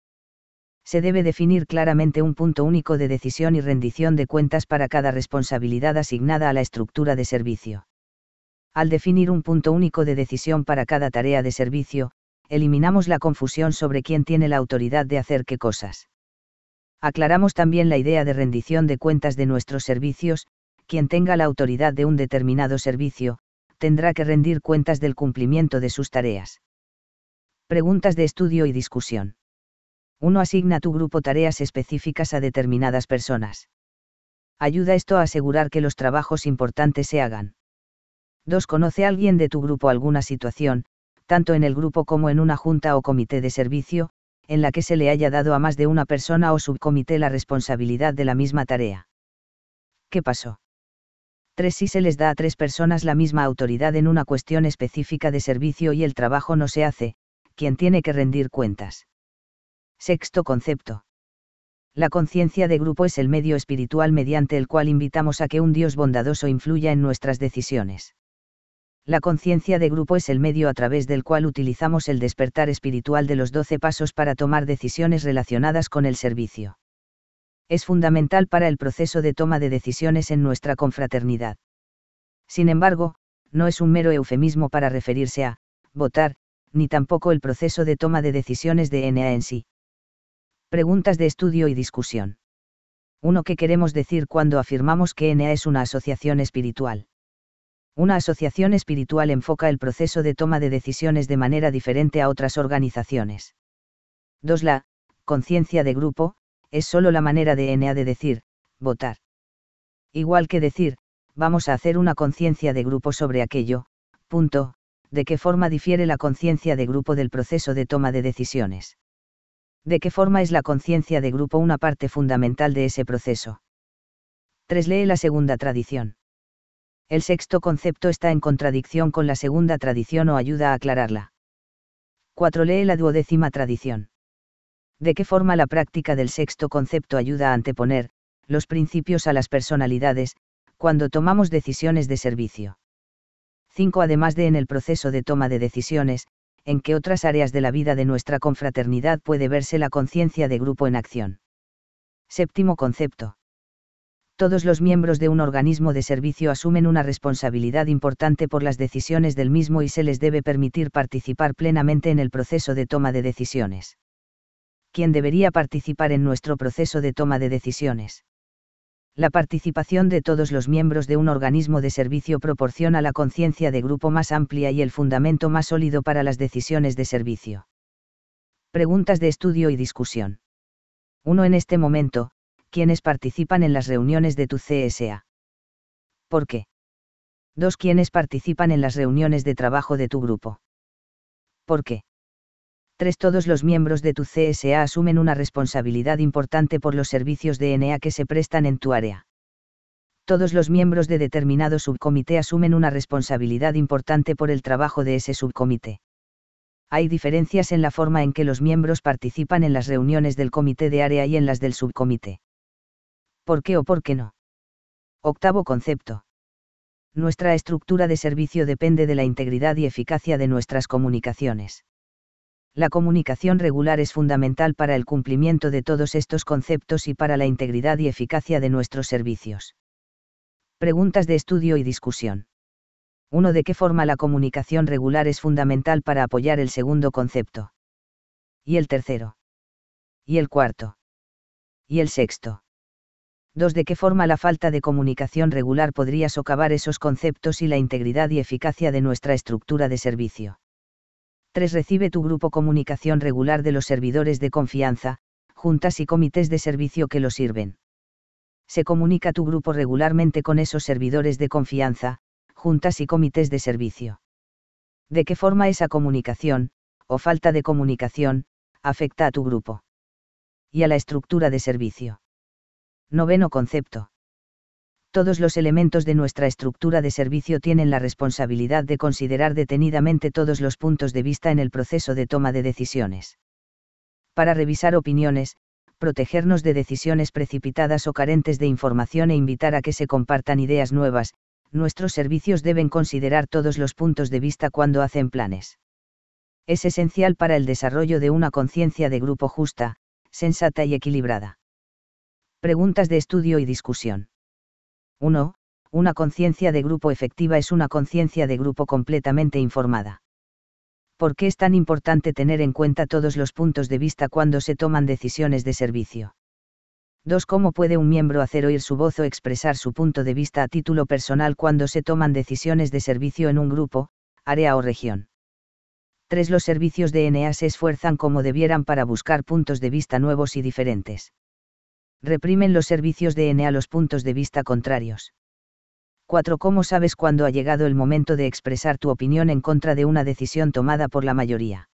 Se debe definir claramente un punto único de decisión y rendición de cuentas para cada responsabilidad asignada a la estructura de servicio. Al definir un punto único de decisión para cada tarea de servicio, eliminamos la confusión sobre quién tiene la autoridad de hacer qué cosas. Aclaramos también la idea de rendición de cuentas de nuestros servicios. Quien tenga la autoridad de un determinado servicio, tendrá que rendir cuentas del cumplimiento de sus tareas. Preguntas de estudio y discusión. 1. Asigna a tu grupo tareas específicas a determinadas personas. Ayuda esto a asegurar que los trabajos importantes se hagan. 2. ¿Conoce alguien de tu grupo alguna situación, tanto en el grupo como en una junta o comité de servicio, en la que se le haya dado a más de una persona o subcomité la responsabilidad de la misma tarea? ¿Qué pasó? 3. Si se les da a 3 personas la misma autoridad en una cuestión específica de servicio y el trabajo no se hace, ¿quién tiene que rendir cuentas? Sexto concepto. La conciencia de grupo es el medio espiritual mediante el cual invitamos a que un Dios bondadoso influya en nuestras decisiones. La conciencia de grupo es el medio a través del cual utilizamos el despertar espiritual de los 12 pasos para tomar decisiones relacionadas con el servicio. Es fundamental para el proceso de toma de decisiones en nuestra confraternidad. Sin embargo, no es un mero eufemismo para referirse a votar, ni tampoco el proceso de toma de decisiones de NA en sí. Preguntas de estudio y discusión. 1. ¿Qué queremos decir cuando afirmamos que NA es una asociación espiritual? Una asociación espiritual enfoca el proceso de toma de decisiones de manera diferente a otras organizaciones. 2. La conciencia de grupo es solo la manera de NA de decir votar. Igual que decir, vamos a hacer una conciencia de grupo sobre aquello, punto. ¿De qué forma difiere la conciencia de grupo del proceso de toma de decisiones? ¿De qué forma es la conciencia de grupo una parte fundamental de ese proceso? 3. Lee la segunda tradición. El sexto concepto está en contradicción con la segunda tradición o ayuda a aclararla. 4. Lee la 12ª tradición. ¿De qué forma la práctica del sexto concepto ayuda a anteponer los principios a las personalidades, cuando tomamos decisiones de servicio? 5. Además de en el proceso de toma de decisiones, ¿en qué otras áreas de la vida de nuestra confraternidad puede verse la conciencia de grupo en acción? Séptimo concepto. Todos los miembros de un organismo de servicio asumen una responsabilidad importante por las decisiones del mismo y se les debe permitir participar plenamente en el proceso de toma de decisiones. ¿Quién debería participar en nuestro proceso de toma de decisiones? La participación de todos los miembros de un organismo de servicio proporciona la conciencia de grupo más amplia y el fundamento más sólido para las decisiones de servicio. Preguntas de estudio y discusión. 1. En este momento, ¿quiénes participan en las reuniones de tu CSA? ¿Por qué? 2. ¿Quiénes participan en las reuniones de trabajo de tu grupo? ¿Por qué? 3. Todos los miembros de tu CSA asumen una responsabilidad importante por los servicios de NA que se prestan en tu área. Todos los miembros de determinado subcomité asumen una responsabilidad importante por el trabajo de ese subcomité. Hay diferencias en la forma en que los miembros participan en las reuniones del comité de área y en las del subcomité. ¿Por qué o por qué no? Octavo concepto. Nuestra estructura de servicio depende de la integridad y eficacia de nuestras comunicaciones. La comunicación regular es fundamental para el cumplimiento de todos estos conceptos y para la integridad y eficacia de nuestros servicios. Preguntas de estudio y discusión. 1. ¿De qué forma la comunicación regular es fundamental para apoyar el segundo concepto? ¿Y el tercero? ¿Y el cuarto? ¿Y el sexto? 2. ¿De qué forma la falta de comunicación regular podría socavar esos conceptos y la integridad y eficacia de nuestra estructura de servicio? 3. Recibe tu grupo comunicación regular de los servidores de confianza, juntas y comités de servicio que lo sirven. Se comunica tu grupo regularmente con esos servidores de confianza, juntas y comités de servicio. ¿De qué forma esa comunicación, o falta de comunicación, afecta a tu grupo? Y a la estructura de servicio. Noveno concepto. Todos los elementos de nuestra estructura de servicio tienen la responsabilidad de considerar detenidamente todos los puntos de vista en el proceso de toma de decisiones. Para revisar opiniones, protegernos de decisiones precipitadas o carentes de información e invitar a que se compartan ideas nuevas, nuestros servicios deben considerar todos los puntos de vista cuando hacen planes. Es esencial para el desarrollo de una conciencia de grupo justa, sensata y equilibrada. Preguntas de estudio y discusión. 1. Una conciencia de grupo efectiva es una conciencia de grupo completamente informada. ¿Por qué es tan importante tener en cuenta todos los puntos de vista cuando se toman decisiones de servicio? 2. ¿Cómo puede un miembro hacer oír su voz o expresar su punto de vista a título personal cuando se toman decisiones de servicio en un grupo, área o región? 3. Los servicios de NA se esfuerzan como debieran para buscar puntos de vista nuevos y diferentes. Reprimen los servicios de NA los puntos de vista contrarios. 4. ¿Cómo sabes cuándo ha llegado el momento de expresar tu opinión en contra de una decisión tomada por la mayoría?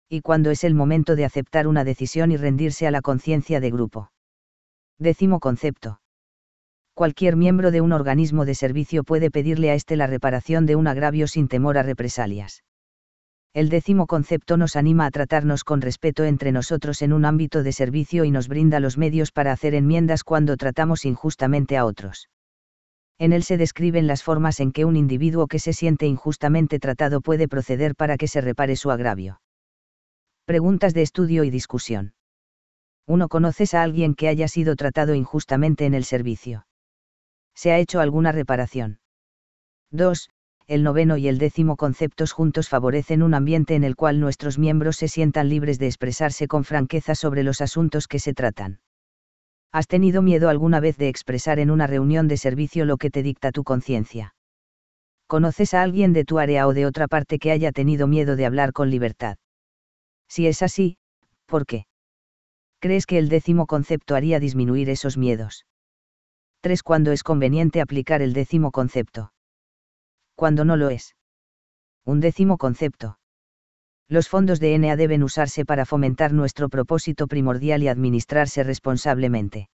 Y cuándo es el momento de aceptar una decisión y rendirse a la conciencia de grupo. 10º concepto. Cualquier miembro de un organismo de servicio puede pedirle a éste la reparación de un agravio sin temor a represalias. El 10º concepto nos anima a tratarnos con respeto entre nosotros en un ámbito de servicio y nos brinda los medios para hacer enmiendas cuando tratamos injustamente a otros. En él se describen las formas en que un individuo que se siente injustamente tratado puede proceder para que se repare su agravio. Preguntas de estudio y discusión. 1. ¿Conoces a alguien que haya sido tratado injustamente en el servicio? ¿Se ha hecho alguna reparación? 2. El 9º y el 10º conceptos juntos favorecen un ambiente en el cual nuestros miembros se sientan libres de expresarse con franqueza sobre los asuntos que se tratan. ¿Has tenido miedo alguna vez de expresar en una reunión de servicio lo que te dicta tu conciencia? ¿Conoces a alguien de tu área o de otra parte que haya tenido miedo de hablar con libertad? Si es así, ¿por qué? ¿Crees que el 10º concepto haría disminuir esos miedos? 3. ¿Cuándo es conveniente aplicar el 10º concepto? ¿Cuándo no lo es? 11º concepto. Los fondos de NA deben usarse para fomentar nuestro propósito primordial y administrarse responsablemente.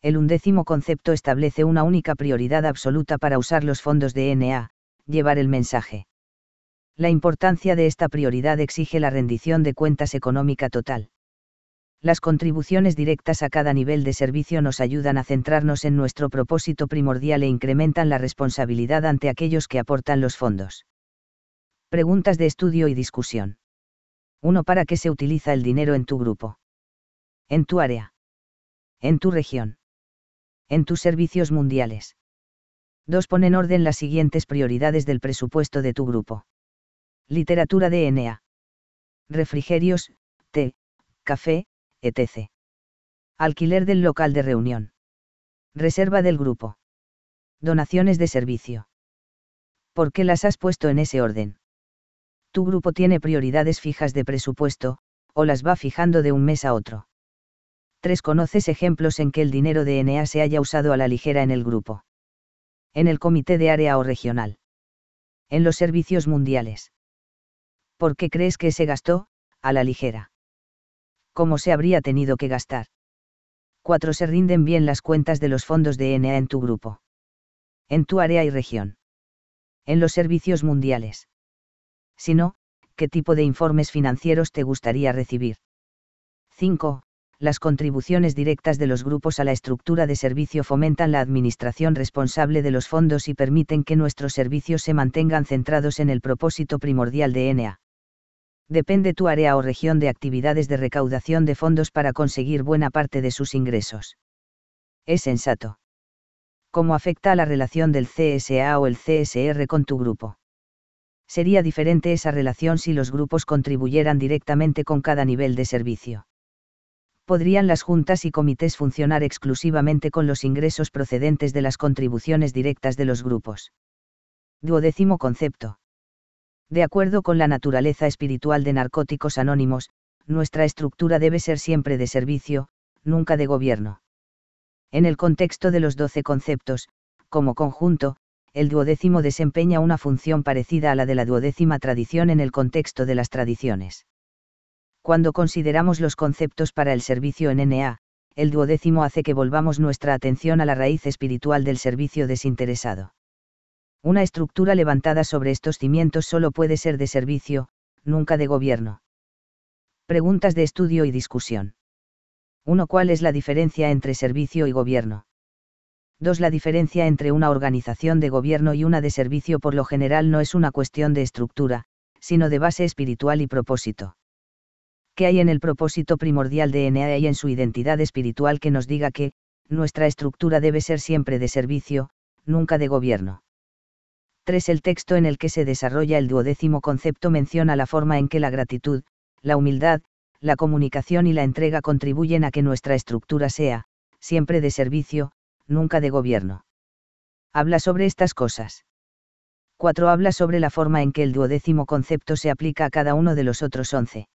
El 11º concepto establece una única prioridad absoluta para usar los fondos de NA, llevar el mensaje. La importancia de esta prioridad exige la rendición de cuentas económica total. Las contribuciones directas a cada nivel de servicio nos ayudan a centrarnos en nuestro propósito primordial e incrementan la responsabilidad ante aquellos que aportan los fondos. Preguntas de estudio y discusión. 1. ¿Para qué se utiliza el dinero en tu grupo? En tu área. En tu región. En tus servicios mundiales. 2. Pon en orden las siguientes prioridades del presupuesto de tu grupo. Literatura de NA. Refrigerios, té, café, etc. Alquiler del local de reunión. Reserva del grupo. Donaciones de servicio. ¿Por qué las has puesto en ese orden? Tu grupo tiene prioridades fijas de presupuesto, o las va fijando de un mes a otro. 3. ¿Conoces ejemplos en que el dinero de NA se haya usado a la ligera en el grupo? En el comité de área o regional. En los servicios mundiales. ¿Por qué crees que se gastó, a la ligera? ¿Cómo se habría tenido que gastar? 4. ¿Se rinden bien las cuentas de los fondos de NA en tu grupo? En tu área y región. En los servicios mundiales. Si no, ¿qué tipo de informes financieros te gustaría recibir? 5. Las contribuciones directas de los grupos a la estructura de servicio fomentan la administración responsable de los fondos y permiten que nuestros servicios se mantengan centrados en el propósito primordial de NA. Depende tu área o región de actividades de recaudación de fondos para conseguir buena parte de sus ingresos. Es sensato. ¿Cómo afecta a la relación del CSA o el CSR con tu grupo? Sería diferente esa relación si los grupos contribuyeran directamente con cada nivel de servicio. ¿Podrían las juntas y comités funcionar exclusivamente con los ingresos procedentes de las contribuciones directas de los grupos? 12º concepto. De acuerdo con la naturaleza espiritual de Narcóticos Anónimos, nuestra estructura debe ser siempre de servicio, nunca de gobierno. En el contexto de los 12 conceptos, como conjunto, el 12º desempeña una función parecida a la de la 12ª tradición en el contexto de las tradiciones. Cuando consideramos los conceptos para el servicio en NA, el 12º hace que volvamos nuestra atención a la raíz espiritual del servicio desinteresado. Una estructura levantada sobre estos cimientos solo puede ser de servicio, nunca de gobierno. Preguntas de estudio y discusión. 1. ¿Cuál es la diferencia entre servicio y gobierno? 2. La diferencia entre una organización de gobierno y una de servicio por lo general no es una cuestión de estructura, sino de base espiritual y propósito. ¿Qué hay en el propósito primordial de NA y en su identidad espiritual que nos diga que nuestra estructura debe ser siempre de servicio, nunca de gobierno? 3. El texto en el que se desarrolla el 12º concepto menciona la forma en que la gratitud, la humildad, la comunicación y la entrega contribuyen a que nuestra estructura sea, siempre de servicio, nunca de gobierno. Habla sobre estas cosas. 4. Habla sobre la forma en que el 12º concepto se aplica a cada uno de los otros 11.